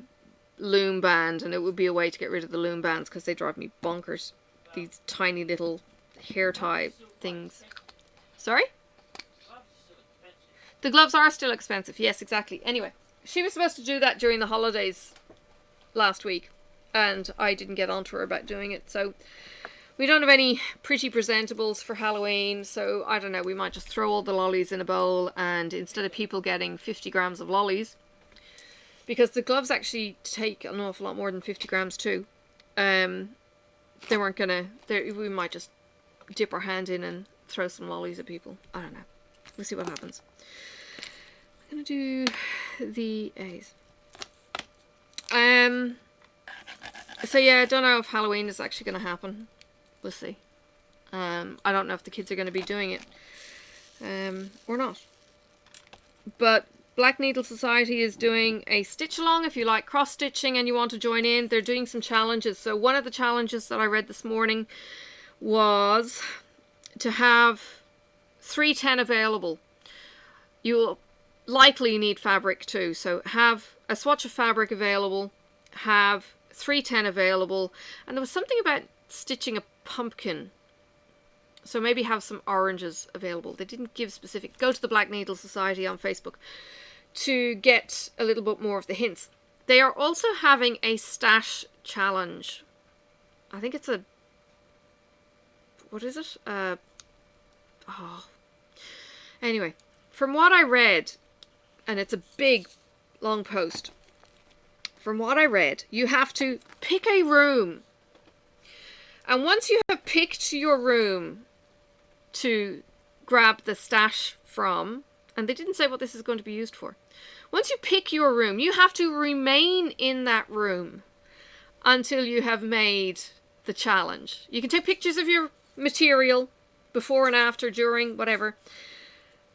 loom band, and it would be a way to get rid of the loom bands because they drive me bonkers. These tiny little hair tie things. Sorry? The gloves are still expensive. Yes, exactly. Anyway, she was supposed to do that during the holidays last week, and I didn't get on to her about doing it, so we don't have any pretty presentables for Halloween, so I don't know, we might just throw all the lollies in a bowl, and instead of people getting 50 grams of lollies, because the gloves actually take an awful lot more than 50 grams too, they weren't gonna, we might just dip our hand in and throw some lollies at people. I don't know. We'll see what happens. I'm gonna do the A's. So yeah, I don't know if Halloween is actually gonna happen. We'll see. I don't know if the kids are going to be doing it or not. But Black Needle Society is doing a stitch along. If you like cross stitching and you want to join in, they're doing some challenges. So one of the challenges that I read this morning was to have 310 available. You'll likely need fabric too. So have a swatch of fabric available, have 310 available, and there was something about stitching a pumpkin, so maybe have some oranges available. They didn't give specific. Go to the Black Needle Society on Facebook to get a little bit more of the hints. They are also having a stash challenge. I think it's a... What is it? Anyway, from what I read, and it's a big, long post. From what I read, you have to pick a room. And once you have picked your room to grab the stash from, and they didn't say what this is going to be used for. Once you pick your room, you have to remain in that room until you have made the challenge. You can take pictures of your material before and after, during, whatever.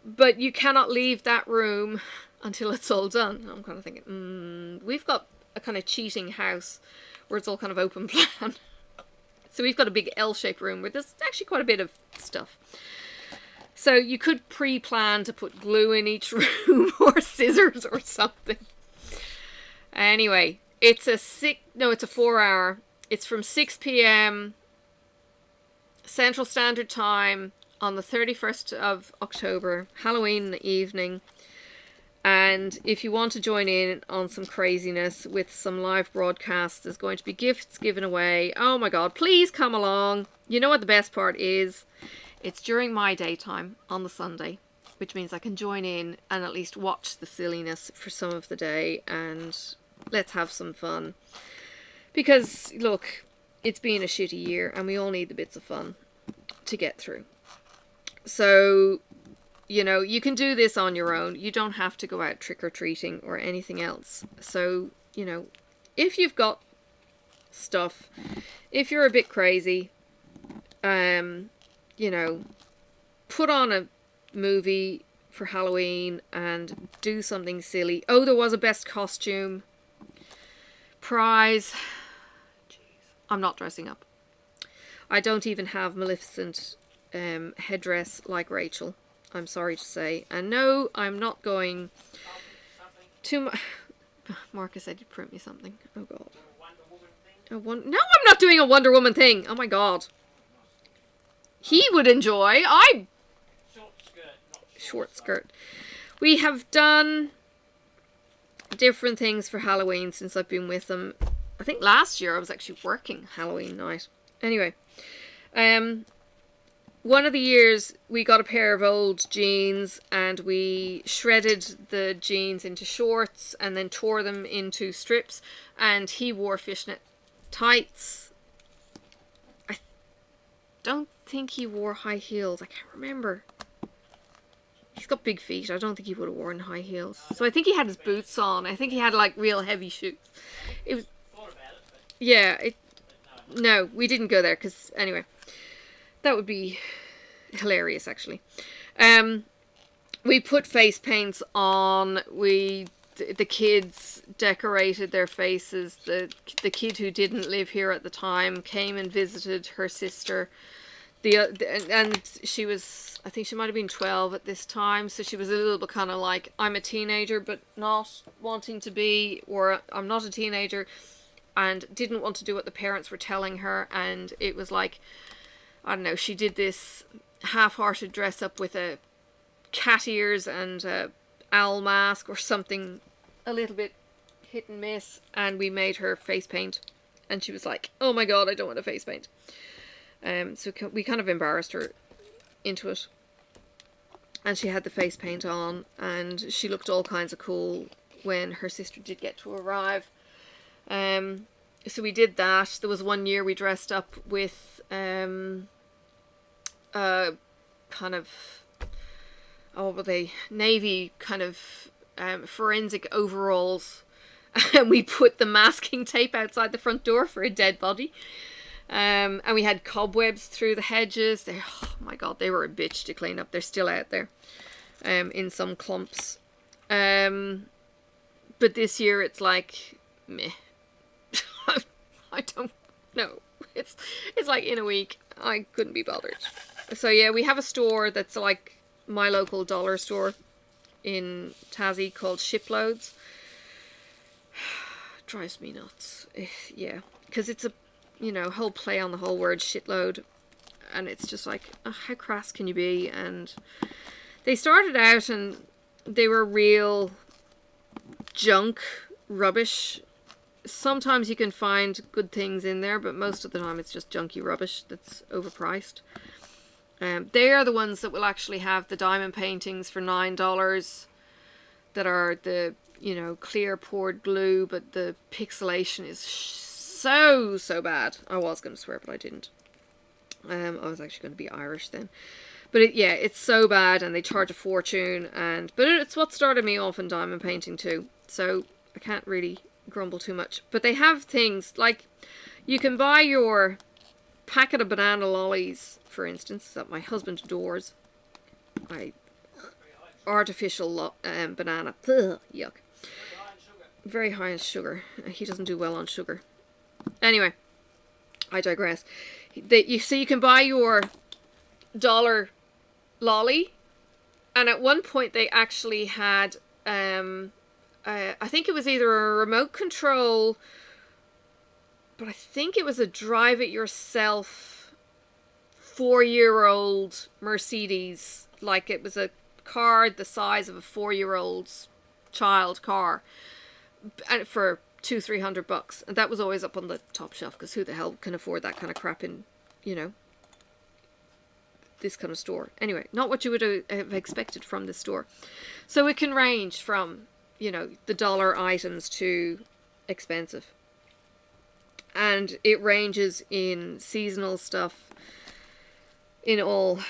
But you cannot leave that room until it's all done. I'm kind of thinking, we've got a kind of cheating house where it's all kind of open plan. So we've got a big L-shaped room where there's actually quite a bit of stuff. So you could pre-plan to put glue in each room or scissors or something. Anyway, it's a 4-hour. It's from 6 p.m. Central Standard Time on the 31st of October, Halloween in the evening. And if you want to join in on some craziness with some live broadcasts, there's going to be gifts given away. Oh my God, please come along. You know what the best part is? It's during my daytime on the Sunday, which means I can join in and at least watch the silliness for some of the day, and let's have some fun. Because, look, it's been a shitty year and we all need the bits of fun to get through. So, you know, you can do this on your own. You don't have to go out trick-or-treating or anything else. So, you know, if you've got stuff, if you're a bit crazy, you know, put on a movie for Halloween and do something silly. Oh, there was a best costume prize. Jeez. I'm not dressing up. I don't even have Maleficent headdress like Rachel, I'm sorry to say. And no, I'm not going too much. Marcus said you'd print me something. Oh God. No, I'm not doing a Wonder Woman thing. Oh my God. He would enjoy. Short skirt. We have done different things for Halloween since I've been with them. I think last year I was actually working Halloween night. Anyway, one of the years we got a pair of old jeans and we shredded the jeans into shorts and then tore them into strips, and he wore fishnet tights. I don't think he wore high heels. I can't remember. He's got big feet. I don't think he would have worn high heels. So I think he had his boots on. I think he had like real heavy shoes. It was, yeah. No, we didn't go there because anyway, that would be hilarious actually. We put face paints on. The kids decorated their faces. The kid who didn't live here at the time came and visited her sister. And she was, I think she might have been 12 at this time, so she was a little bit kind of like, I'm a teenager but not wanting to be, or I'm not a teenager and didn't want to do what the parents were telling her. And it was like, I don't know, she did this half-hearted dress up with a cat ears and a owl mask or something, a little bit hit and miss, and we made her face paint and she was like, oh my God, I don't want to face paint. So we kind of embarrassed her into it, and she had the face paint on and she looked all kinds of cool when her sister did get to arrive. So we did that. There was one year we dressed up with kind of, oh, were they navy kind of forensic overalls, and we put the masking tape outside the front door for a dead body. And we had cobwebs through the hedges. Oh my God, they were a bitch to clean up. They're still out there in some clumps. But this year it's like, meh. I don't know. It's like in a week. I couldn't be bothered. So yeah, we have a store that's like my local dollar store in Tassie called Shiploads. Drives me nuts. Yeah, because it's a, you know, whole play on the whole word shitload, and it's just like, oh, how crass can you be? And they started out and they were real junk rubbish. Sometimes you can find good things in there, but most of the time it's just junky rubbish that's overpriced. They are the ones that will actually have the diamond paintings for $9 that are the, you know, clear poured glue, but the pixelation is so bad. I was going to swear, but I didn't. I was actually going to be Irish then. But it's so bad, and they charge a fortune. But it's what started me off in diamond painting too. So I can't really grumble too much. But they have things like, you can buy your packet of banana lollies, for instance, that my husband adores. Artificial banana. Ugh, yuck. Very high in sugar. He doesn't do well on sugar. Anyway, I digress. So you can buy your dollar lolly, and at one point they actually had, I think it was either a remote control, but I think it was a drive it yourself 4-year-old Mercedes. Like, it was a car the size of a 4-year-old's child car for $200-300, and that was always up on the top shelf, because who the hell can afford that kind of crap in, you know, this kind of store. Anyway, not what you would have expected from this store. So it can range from, you know, the dollar items to expensive. And it ranges in seasonal stuff in all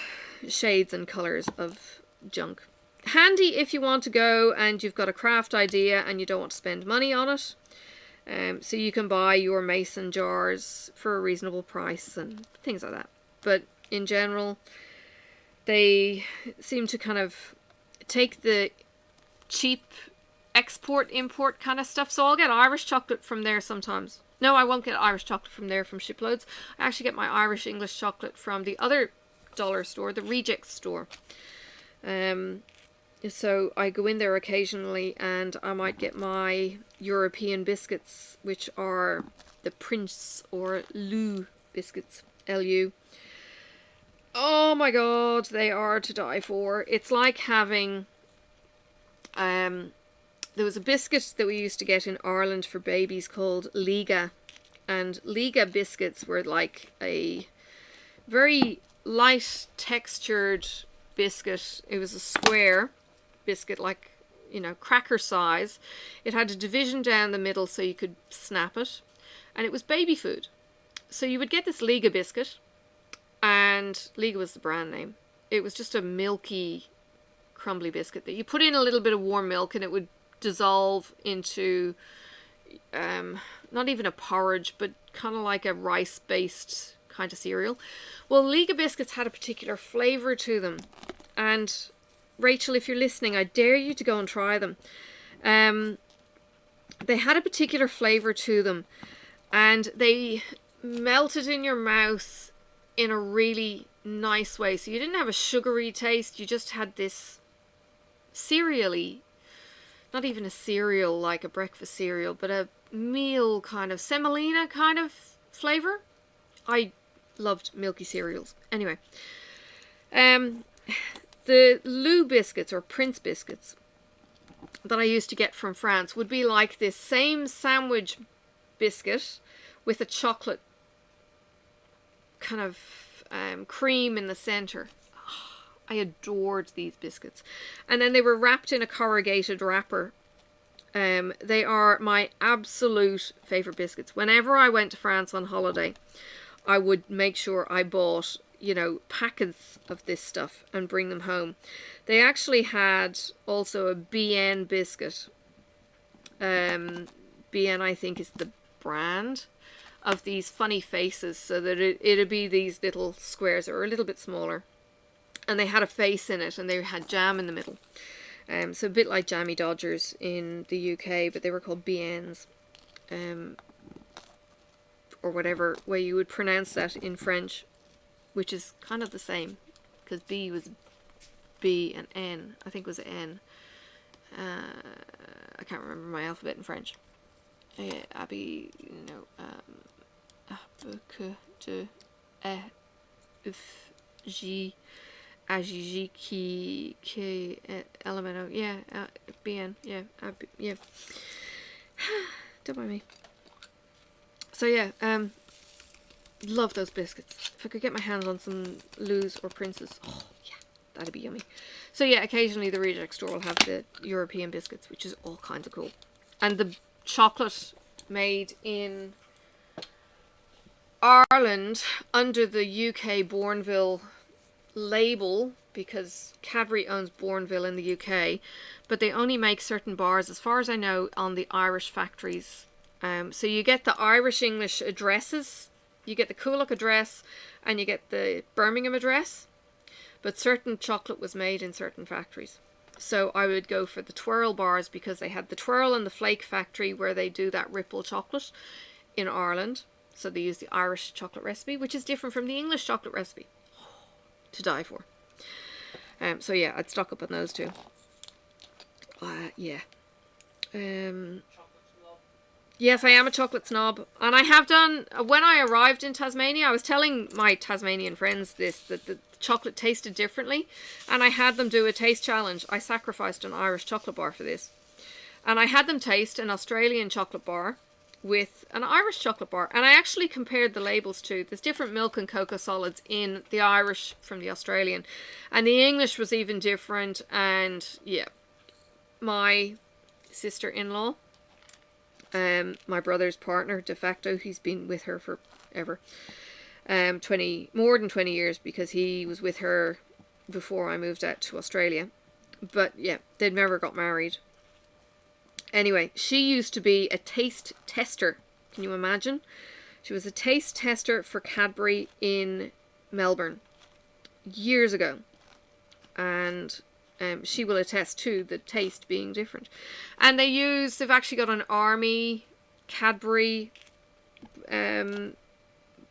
shades and colors of junk. Handy if you want to go and you've got a craft idea and you don't want to spend money on it. So you can buy your mason jars for a reasonable price and things like that. But in general, they seem to kind of take the cheap export-import kind of stuff. So I'll get Irish chocolate from there sometimes. No, I won't get Irish chocolate from there, from Shiploads. I actually get my Irish English chocolate from the other dollar store, the Reject store. So I go in there occasionally and I might get my European biscuits, which are the Prince or Lu biscuits, L-U. Oh my god, they are to die for. It's like having... there was a biscuit that we used to get in Ireland for babies called Liga. And Liga biscuits were like a very light textured biscuit. It was a square biscuit, like, you know, cracker size. It had a division down the middle so you could snap it. And it was baby food. So you would get this Liga biscuit. And Liga was the brand name. It was just a milky, crumbly biscuit that you put in a little bit of warm milk and it would dissolve into not even a porridge, but kind of like a rice-based kind of cereal. Well, Liga biscuits had a particular flavour to them. And Rachel, if you're listening, I dare you to go and try them. They had a particular flavour to them. And they melted in your mouth in a really nice way. So you didn't have a sugary taste. You just had this cereal-y, not even a cereal like a breakfast cereal, but a meal kind of semolina kind of flavour. I loved milky cereals. Anyway, the Lu biscuits or Prince biscuits that I used to get from France would be like this same sandwich biscuit with a chocolate kind of cream in the centre. I adored these biscuits. And then they were wrapped in a corrugated wrapper. They are my absolute favourite biscuits. Whenever I went to France on holiday, I would make sure I bought, you know, packets of this stuff and bring them home. They actually had also a BN biscuit. BN, I think, is the brand of these funny faces, so that it'd be these little squares that were a little bit smaller. And they had a face in it, and they had jam in the middle. So a bit like Jammy Dodgers in the UK, but they were called BNs. Or whatever way you would pronounce that in French, which is kind of the same, because B was B and N, I think was an N. I can't remember my alphabet in French. Abby, you know, que, de, f, J, A, J, qui, elemento, yeah, BN, yeah, yeah. Don't mind me. So yeah, love those biscuits. If I could get my hands on some Lus or Princes, oh yeah, that'd be yummy. So yeah, occasionally the Reject store will have the European biscuits, which is all kinds of cool. And the chocolate made in Ireland under the UK Bourneville label, because Cadbury owns Bourneville in the UK, but they only make certain bars, as far as I know, on the Irish factories. So you get the Irish English addresses, you get the Coolock address, and you get the Birmingham address, but certain chocolate was made in certain factories. So I would go for the Twirl bars, because they had the Twirl and the Flake factory where they do that ripple chocolate in Ireland. So they use the Irish chocolate recipe, which is different from the English chocolate recipe. To die for. So yeah, I'd stock up on those too. Yeah. Yes, I am a chocolate snob. And I have done, when I arrived in Tasmania, I was telling my Tasmanian friends this, that the chocolate tasted differently. And I had them do a taste challenge. I sacrificed an Irish chocolate bar for this. And I had them taste an Australian chocolate bar with an Irish chocolate bar. And I actually compared the labels too. There's different milk and cocoa solids in the Irish from the Australian. And the English was even different. And yeah, my sister-in-law, my brother's partner, de facto, he's been with her forever. More than 20 years, because he was with her before I moved out to Australia. But yeah, they'd never got married. Anyway, she used to be a taste tester. Can you imagine? She was a taste tester for Cadbury in Melbourne years ago. And she will attest to the taste being different. And they've actually got an Army Cadbury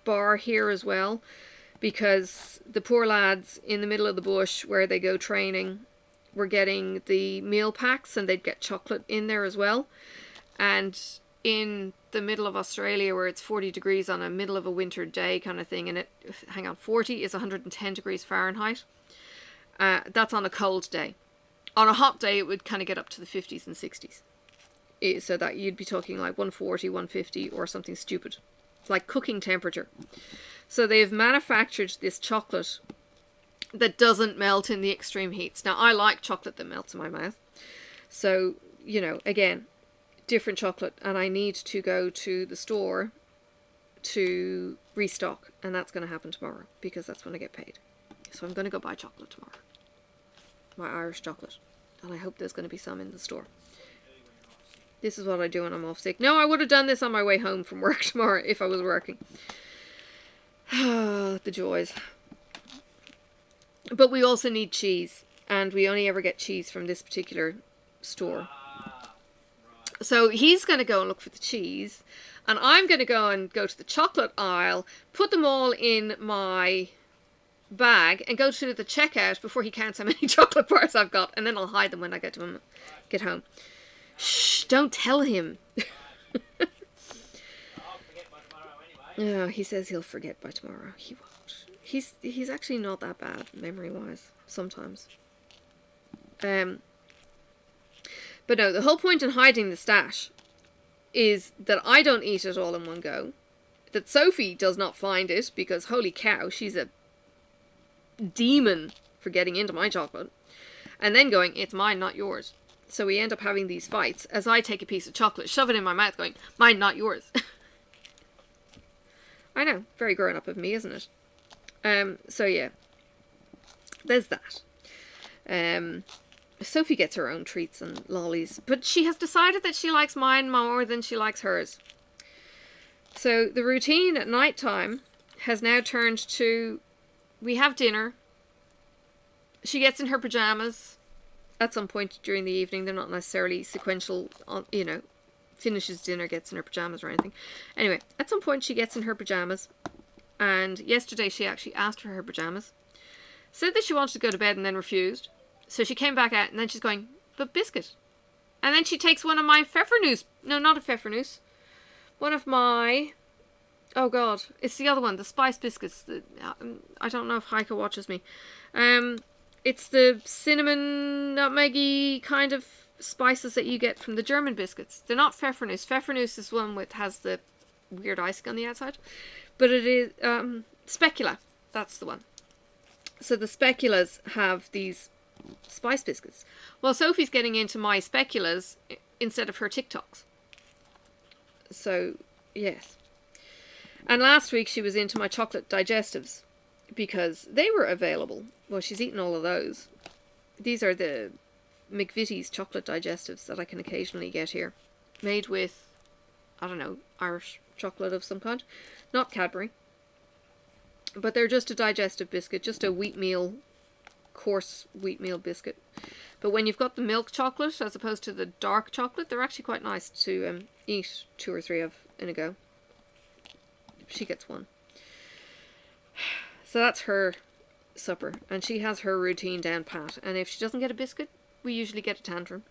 bar here as well. Because the poor lads in the middle of the bush where they go training were getting the meal packs, and they'd get chocolate in there as well. And in the middle of Australia, where it's 40 degrees on a middle of a winter day kind of thing, and 40 is 110 degrees Fahrenheit. That's on a cold day. On a hot day, it would kind of get up to the 50s and 60s. So that you'd be talking like 140, 150 or something stupid. It's like cooking temperature. So they've manufactured this chocolate that doesn't melt in the extreme heats. Now, I like chocolate that melts in my mouth. So, you know, again, different chocolate. And I need to go to the store to restock. And that's going to happen tomorrow, because that's when I get paid. So I'm going to go buy chocolate tomorrow. My Irish chocolate. And I hope there's going to be some in the store. This is what I do when I'm off sick. No, I would have done this on my way home from work tomorrow if I was working. The joys. But we also need cheese, and we only ever get cheese from this particular store. So he's going to go and look for the cheese, and I'm going to go to the chocolate aisle, put them all in my bag, and go to the checkout before he counts how many chocolate bars I've got, and then I'll hide them when I get home. Shh, don't tell him. No, he says he'll forget by tomorrow. He won't. He's actually not that bad memory-wise sometimes. But no, the whole point in hiding the stash is that I don't eat it all in one go. That Sophie does not find it, because holy cow, she's a demon for getting into my chocolate. And then going, it's mine, not yours. So we end up having these fights as I take a piece of chocolate, shove it in my mouth going, mine, not yours. I know, very grown up of me, isn't it? So yeah, there's that. Sophie gets her own treats and lollies, but she has decided that she likes mine more than she likes hers. So the routine at night time has now turned to, we have dinner. She gets in her pajamas at some point during the evening. They're not necessarily sequential, you know, finishes dinner, gets in her pajamas or anything. Anyway, at some point she gets in her pajamas. And yesterday she actually asked for her pajamas. Said that she wanted to go to bed and then refused. So she came back out and then she's going, but biscuit. And then she takes one of my pfeffernuss. No, not a pfeffernuss. One of my... Oh God, it's the other one, the spice biscuits. I don't know if Heike watches me. It's the cinnamon, nutmeggy kind of spices that you get from the German biscuits. They're not pfeffernuss. Pfeffernuss is one that has the weird icing on the outside. But it is specula. That's the one. So the speculas have these spice biscuits. Well, Sophie's getting into my speculas instead of her TikToks. So, yes. And last week she was into my chocolate digestives because they were available. Well, she's eaten all of those. These are the McVitie's chocolate digestives that I can occasionally get here. Made with, I don't know, Irish chocolate of some kind. Not Cadbury. But they're just a digestive biscuit. Just a wheatmeal, coarse wheatmeal biscuit. But when you've got the milk chocolate as opposed to the dark chocolate, they're actually quite nice to eat 2 or 3 of in a go. She gets one. So that's her supper. And she has her routine down pat. And if she doesn't get a biscuit, we usually get a tantrum.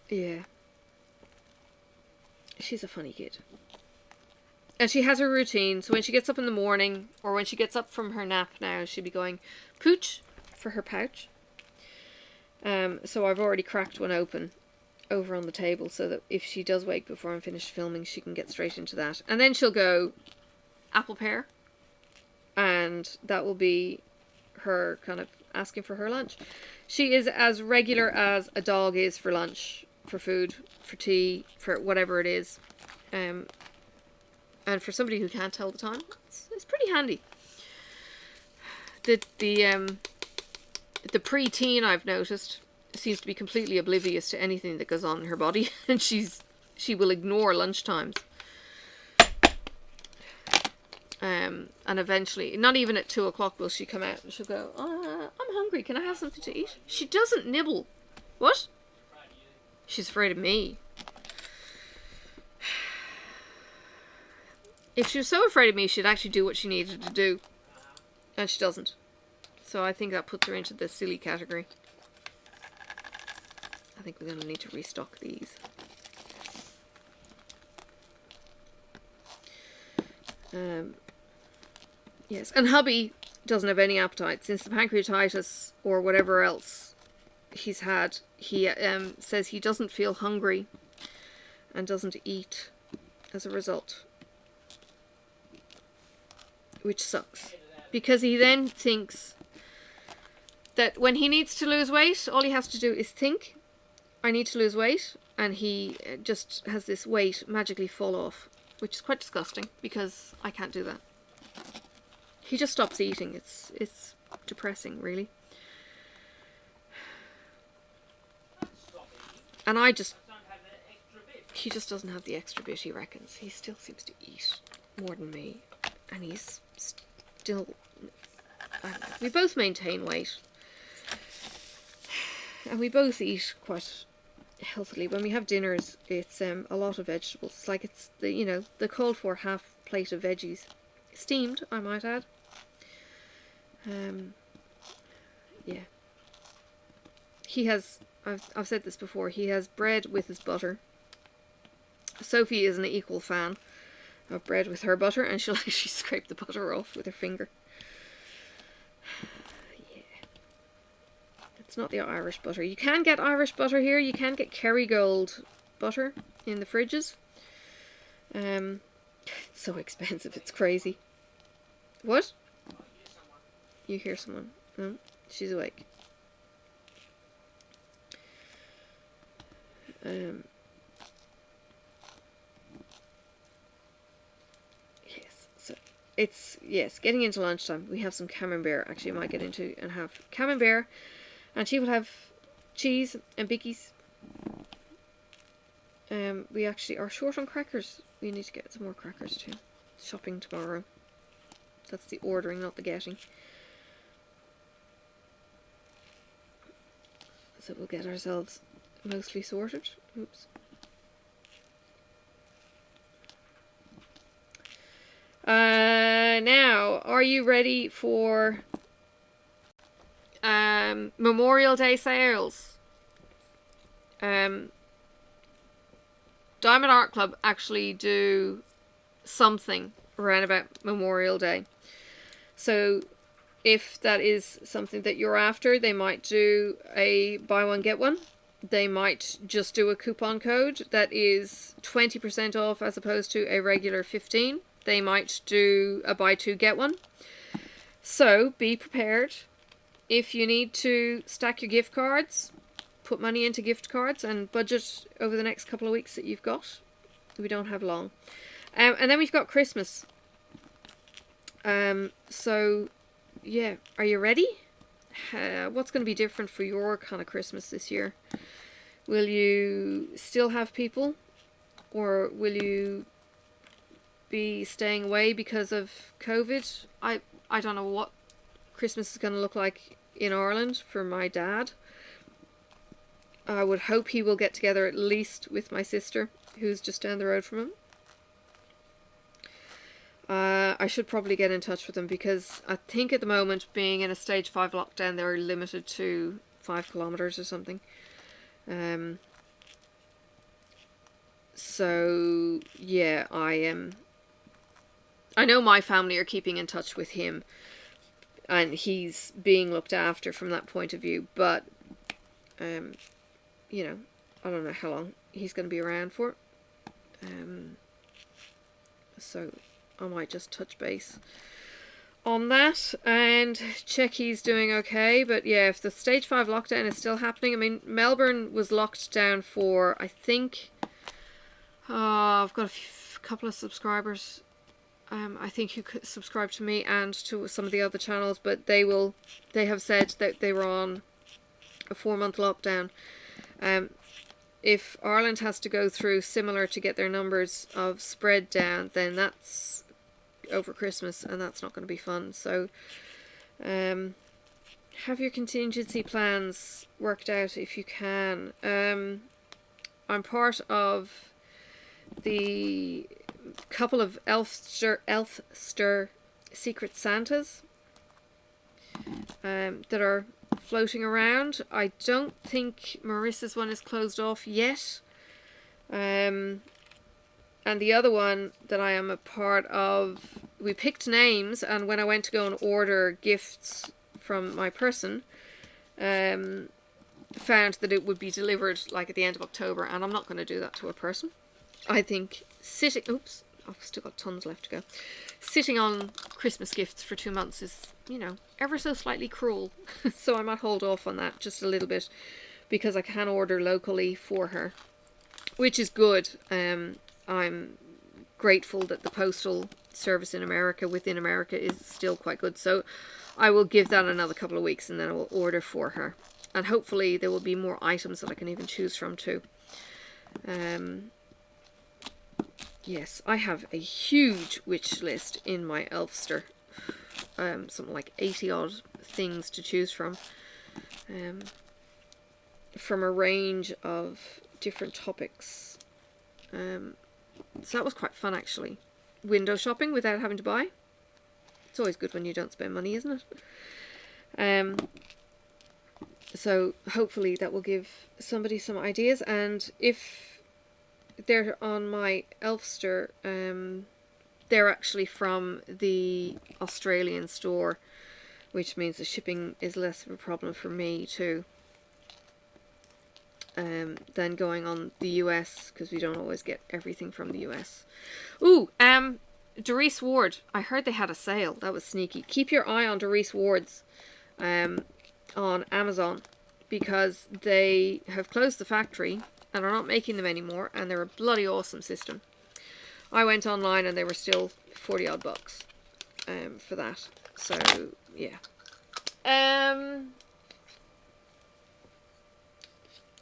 Yeah. She's a funny kid. And she has her routine. So when she gets up in the morning, or when she gets up from her nap now, she'll be going, pooch for her pouch. So I've already cracked one open over on the table so that if she does wake before I'm finished filming, she can get straight into that. And then she'll go apple pear, and that will be her kind of asking for her lunch. She is as regular as a dog is for lunch, for food, for tea, for whatever it is. And for somebody who can't tell the time, it's pretty handy. The pre-teen, I've noticed, seems to be completely oblivious to anything that goes on in her body, and she will ignore lunch times. And eventually, not even at 2 o'clock will she come out and she'll go, I'm hungry, can I have something to eat? She doesn't nibble. What? She's afraid of me. If she was so afraid of me, she'd actually do what she needed to do. And she doesn't. So I think that puts her into the silly category. I think we're going to need to restock these. Yes, and hubby doesn't have any appetite since the pancreatitis or whatever else he's had. He says he doesn't feel hungry and doesn't eat as a result, which sucks, because he then thinks that when he needs to lose weight, all he has to do is think, I need to lose weight, and he just has this weight magically fall off, which is quite disgusting because I can't do that. He just stops eating. It's depressing, really. And he just doesn't have the extra bit, he reckons. He still seems to eat more than me, and he's still, I don't know. We both maintain weight, and we both eat quite healthily. When we have dinners, it's a lot of vegetables. It's like it's the called for half plate of veggies, steamed, I might add. Yeah. He has, I've said this before, he has bread with his butter. Sophie is an equal fan of bread with her butter, and she'll actually scrape the butter off with her finger. Yeah. It's not the Irish butter. You can get Irish butter here. You can get Kerrygold butter in the fridges. It's so expensive, it's crazy. What? You hear someone? No? She's awake. Yes, so it's getting into lunchtime. We have some camembert. Actually, I might get into and have camembert, and she will have cheese and bickies. We actually are short on crackers. We need to get some more crackers too. Shopping tomorrow. That's the ordering, not the getting. So we'll get ourselves mostly sorted. Oops. Now, are you ready for Memorial Day sales? Diamond Art Club actually do something around about Memorial Day. So if that is something that you're after, they might do a buy one get one. They might just do a coupon code that is 20% off as opposed to a regular 15. They might do a buy two get one. So be prepared. If you need to stack your gift cards, put money into gift cards and budget over the next couple of weeks that you've got. We don't have long. And then we've got Christmas. So yeah, are you ready? What's going to be different for your kind of Christmas this year? Will you still have people, or will you be staying away because of COVID? I don't know what Christmas is going to look like in Ireland for my dad. I would hope he will get together at least with my sister, who's just down the road from him. I should probably get in touch with them, because I think at the moment, being in a stage 5 lockdown, they're limited to 5 kilometers or something. So yeah, I know my family are keeping in touch with him, and he's being looked after from that point of view. But you know, I don't know how long he's going to be around for. So I might just touch base on that and check he's doing okay. But yeah, if the stage 5 lockdown is still happening, I mean, Melbourne was locked down for, I think, I've got a couple of subscribers, I think, who could subscribe to me and to some of the other channels, but they have said that they were on a 4-month lockdown. If Ireland has to go through similar to get their numbers of spread down, then that's over Christmas, and that's not going to be fun. So have your contingency plans worked out if you can. I'm part of the couple of Elfster Secret Santas that are floating around. I don't think Marissa's one is closed off yet. And the other one that I am a part of, we picked names, and when I went to go and order gifts from my person, found that it would be delivered like at the end of October, and I'm not going to do that to a person. I think sitting, oops, I've still got tons left to go. Sitting on Christmas gifts for 2 months is, you know, ever so slightly cruel. So I might hold off on that just a little bit, because I can order locally for her, which is good. I'm grateful that the postal service in America, within America, is still quite good. So I will give that another couple of weeks, and then I will order for her. And hopefully there will be more items that I can even choose from too. Yes, I have a huge wish list in my Elfster. Something like 80 odd things to choose from a range of different topics. So that was quite fun, actually. Window shopping without having to buy. It's always good when you don't spend money, isn't it? So hopefully that will give somebody some ideas. And if they're on my Elfster, they're actually from the Australian store, which means the shipping is less of a problem for me too, than going on the US, because we don't always get everything from the US. Ooh, Doris Ward. I heard they had a sale. That was sneaky. Keep your eye on Doris Ward's on Amazon, because they have closed the factory and are not making them anymore, and they're a bloody awesome system. I went online and they were still 40 odd bucks for that. So yeah.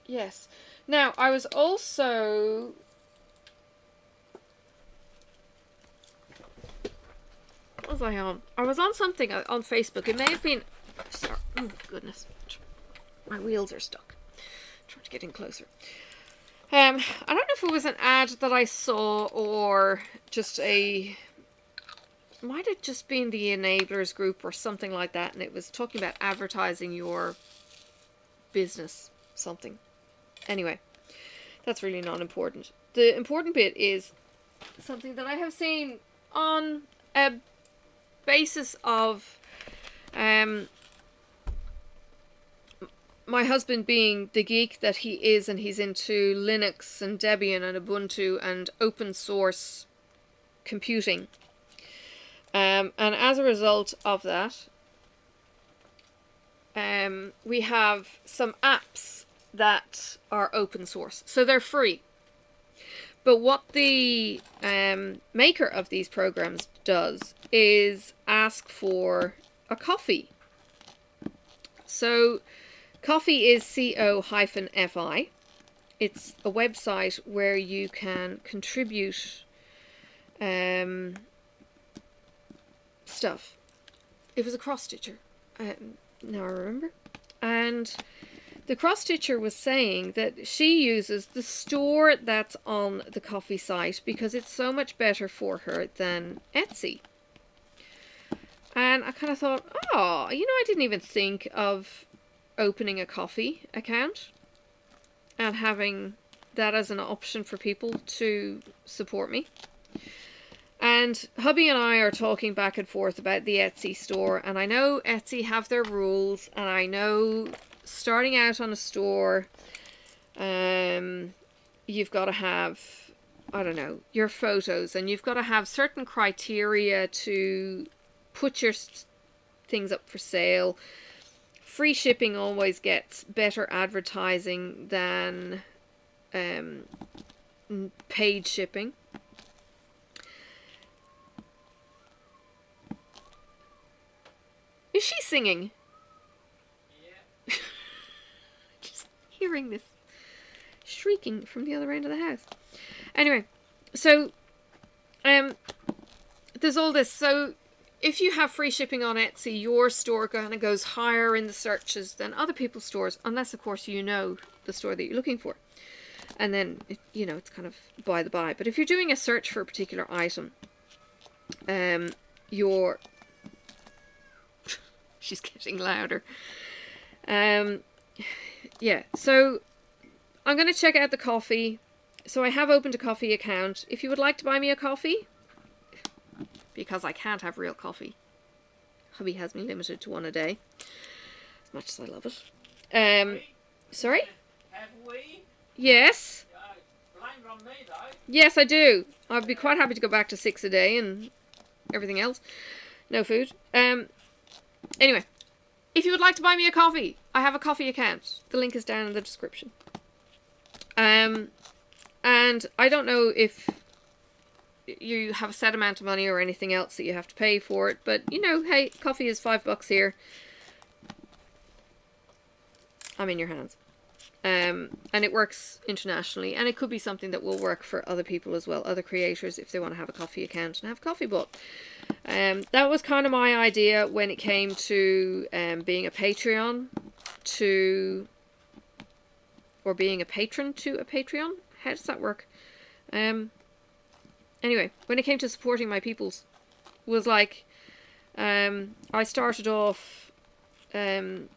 Yes. Now I was also what was I on? I was on something on Facebook. It may have been, sorry, oh goodness, my wheels are stuck. I'm trying to get in closer. I don't know if it was an ad that I saw, or just might have just been the Enablers group or something like that, and it was talking about advertising your business something. Anyway, that's really not important. The important bit is something that I have seen on a basis of my husband being the geek that he is, and he's into Linux and Debian and Ubuntu and open source computing. And as a result of that, we have some apps that are open source. So they're free. But what the maker of these programs does is ask for a coffee. So Coffee is CO-FI. It's a website where you can contribute stuff. It was a cross-stitcher. Now I remember. And the cross-stitcher was saying that she uses the store that's on the coffee site because it's so much better for her than Etsy. And I kind of thought, oh, you know, I didn't even think of opening a coffee account and having that as an option for people to support me. And hubby and I are talking back and forth about the Etsy store, and I know Etsy have their rules, and I know starting out on a store, you've got to have, I don't know, your photos, and you've got to have certain criteria to put your things up for sale. Free shipping always gets better advertising than paid shipping. Is she singing? Yeah. Just hearing this shrieking from the other end of the house. Anyway, so there's all this. So if you have free shipping on Etsy, your store kind of goes higher in the searches than other people's stores, unless of course you know the store that you're looking for. And then, you know, it's kind of by the by. But if you're doing a search for a particular item, your... She's getting louder. Yeah, so I'm going to check out the coffee. So I have opened a coffee account. If you would like to buy me a coffee, because I can't have real coffee. Hubby has me limited to one a day, as much as I love it. Sorry? Have we? Yes. Blame it on me, though. Yes, I do. I'd be quite happy to go back to 6 a day and everything else. No food. Anyway, if you would like to buy me a coffee, I have a coffee account. The link is down in the description. And I don't know if you have a set amount of money or anything else that you have to pay for it, but you know, hey, coffee is $5 here. I'm in your hands. And it works internationally, and it could be something that will work for other people as well, other creators, if they want to have a coffee account and have coffee bought. That was kind of my idea when it came to being a Patreon or being a patron to a Patreon. How does that work? Anyway, when it came to supporting my peoples, was like, I started off kind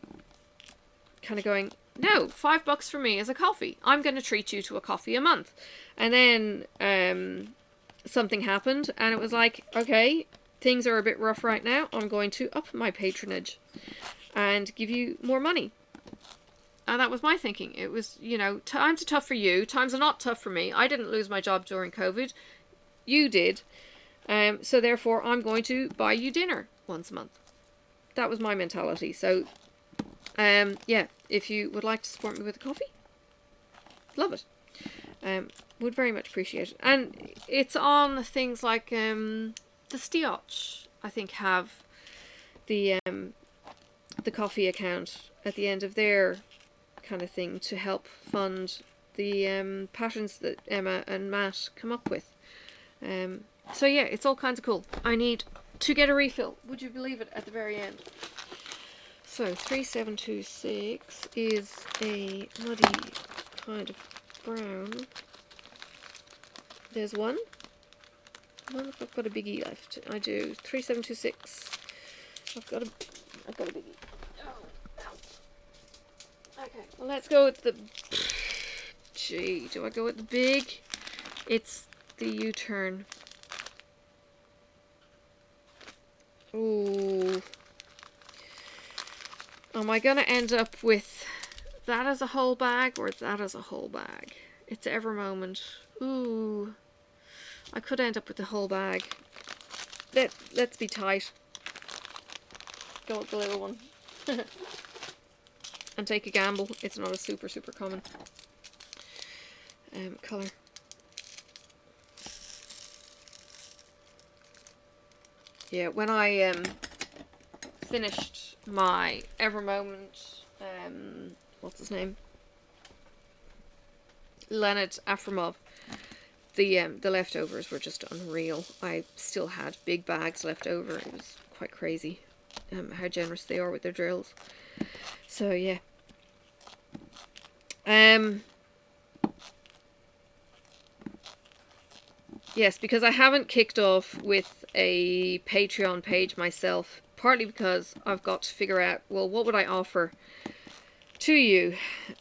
of going, no, $5 for me is a coffee. I'm going to treat you to a coffee a month. And then something happened, and it was like, okay, things are a bit rough right now. I'm going to up my patronage and give you more money. And that was my thinking. It was, you know, times are tough for you. Times are not tough for me. I didn't lose my job during COVID. You did. So therefore, I'm going to buy you dinner once a month. That was my mentality. So, yeah, if you would like to support me with a coffee, love it. Would very much appreciate it. And it's on things like the TicWatch, I think, have the coffee account at the end of their kind of thing to help fund the patterns that Emma and Matt come up with. So yeah, it's all kinds of cool. I need to get a refill. Would you believe it? At the very end. So 3726 is a muddy kind of brown. There's one. I wonder if I've got a biggie left. I do. 3726. I've got a biggie. Okay, well let's go with the... Gee, do I go with the big? It's the U-turn. Ooh. Am I going to end up with that as a whole bag or that as a whole bag? It's ever moment. Ooh. I could end up with the whole bag. Let's be tight. Go with the little one. And take a gamble. It's not a super common colour. Yeah, when I finished my ever moment, what's his name? Leonard Afremov. The leftovers were just unreal. I still had big bags left over. It was quite crazy how generous they are with their drills. So yeah. Yes, because I haven't kicked off with a Patreon page myself, partly because I've got to figure out, well, what would I offer to you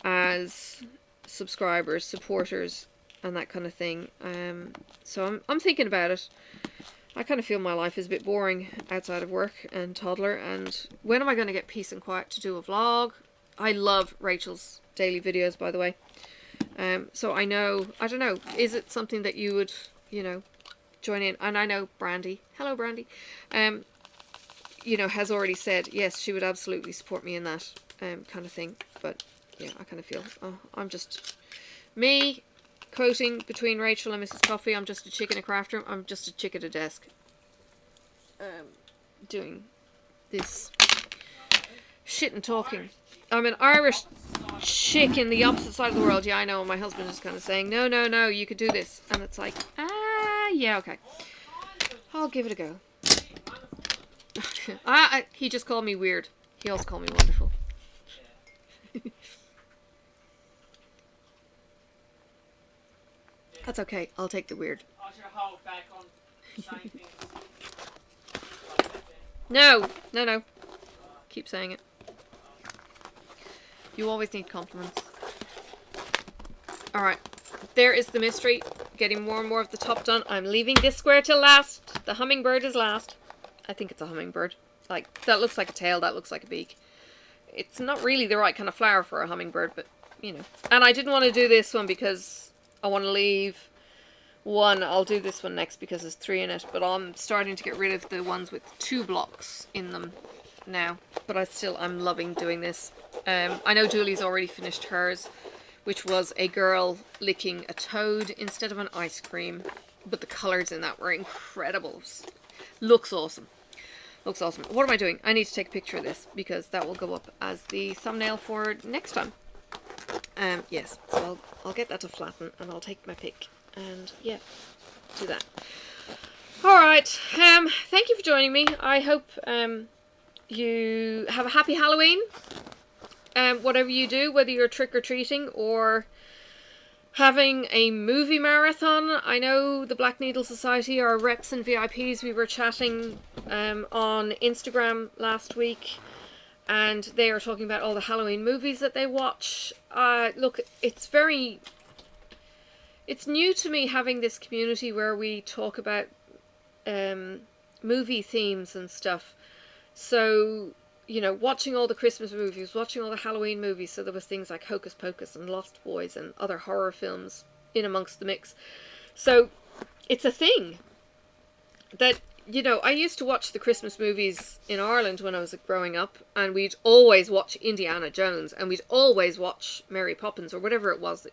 as subscribers, supporters, and that kind of thing. So I'm thinking about it. I kind of feel my life is a bit boring outside of work and toddler, and when am I going to get peace and quiet to do a vlog? I love Rachel's daily videos, by the way. So I don't know, is it something that you would, you know, join in? And I know Brandy, hello Brandy, you know, has already said, yes, she would absolutely support me in that kind of thing. But yeah, I kind of feel, I'm just, me, quoting between Rachel and Mrs. Coffee, I'm just a chick in a craft room, I'm just a chick at a desk. Doing this shit and talking. I'm an Irish chick in the opposite side of the world. Yeah, I know. My husband is kind of saying, no, no, no, you could do this. And it's like, yeah, okay. I'll give it a go. He just called me weird. He also called me wonderful. That's okay. I'll take the weird. I should hold back on saying things. No, no, no. Keep saying it. You always need compliments. Alright. There is the mystery. Getting more and more of the top done. I'm leaving this square till last. The hummingbird is last. I think it's a hummingbird. Like, that looks like a tail, that looks like a beak. It's not really the right kind of flower for a hummingbird, but, you know. And I didn't want to do this one because I want to leave one. I'll do this one next because there's 3 in it, but I'm starting to get rid of the ones with 2 blocks in them now. But I'm loving doing this. I know Julie's already finished hers, which was a girl licking a toad instead of an ice cream. But the colours in that were incredible. Looks awesome. Looks awesome. What am I doing? I need to take a picture of this because that will go up as the thumbnail for next time. Yes, so I'll get that to flatten and I'll take my pick and yeah, do that. Alright, thank you for joining me. I hope you have a happy Halloween. Whatever you do, whether you're trick-or-treating or having a movie marathon. I know the Black Needle Society, our reps and VIPs, we were chatting on Instagram last week, and they are talking about all the Halloween movies that they watch. Look, it's new to me having this community where we talk about movie themes and stuff. So, you know, watching all the Christmas movies, watching all the Halloween movies, so there was things like Hocus Pocus and Lost Boys and other horror films in amongst the mix. So, it's a thing that, you know, I used to watch the Christmas movies in Ireland when I was growing up, and we'd always watch Indiana Jones, and we'd always watch Mary Poppins, or whatever it was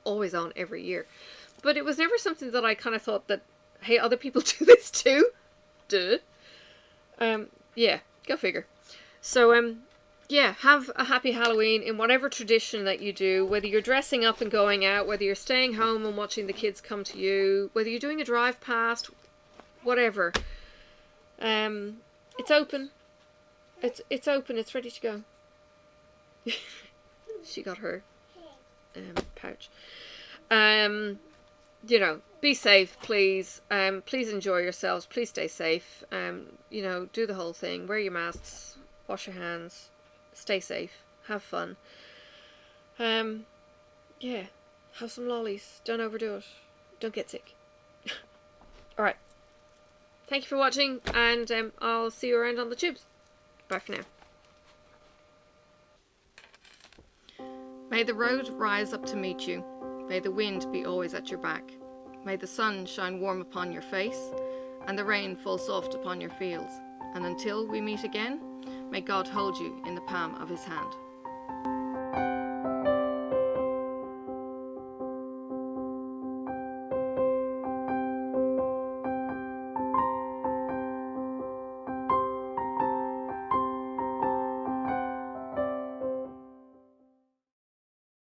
always on every year. But it was never something that I kind of thought that, hey, other people do this too? Duh. Yeah, go figure. So, yeah, have a happy Halloween in whatever tradition that you do, whether you're dressing up and going out, whether you're staying home and watching the kids come to you, whether you're doing a drive past, whatever. It's open. It's open, it's ready to go. She got her pouch. You know, be safe, please. Please enjoy yourselves. Please stay safe. You know, do the whole thing. Wear your masks. Wash your hands. Stay safe. Have fun. Yeah. Have some lollies. Don't overdo it. Don't get sick. Alright. Thank you for watching, and I'll see you around on the tubes. Bye for now. May the road rise up to meet you. May the wind be always at your back. May the sun shine warm upon your face, and the rain fall soft upon your fields. And until we meet again, may God hold you in the palm of his hand.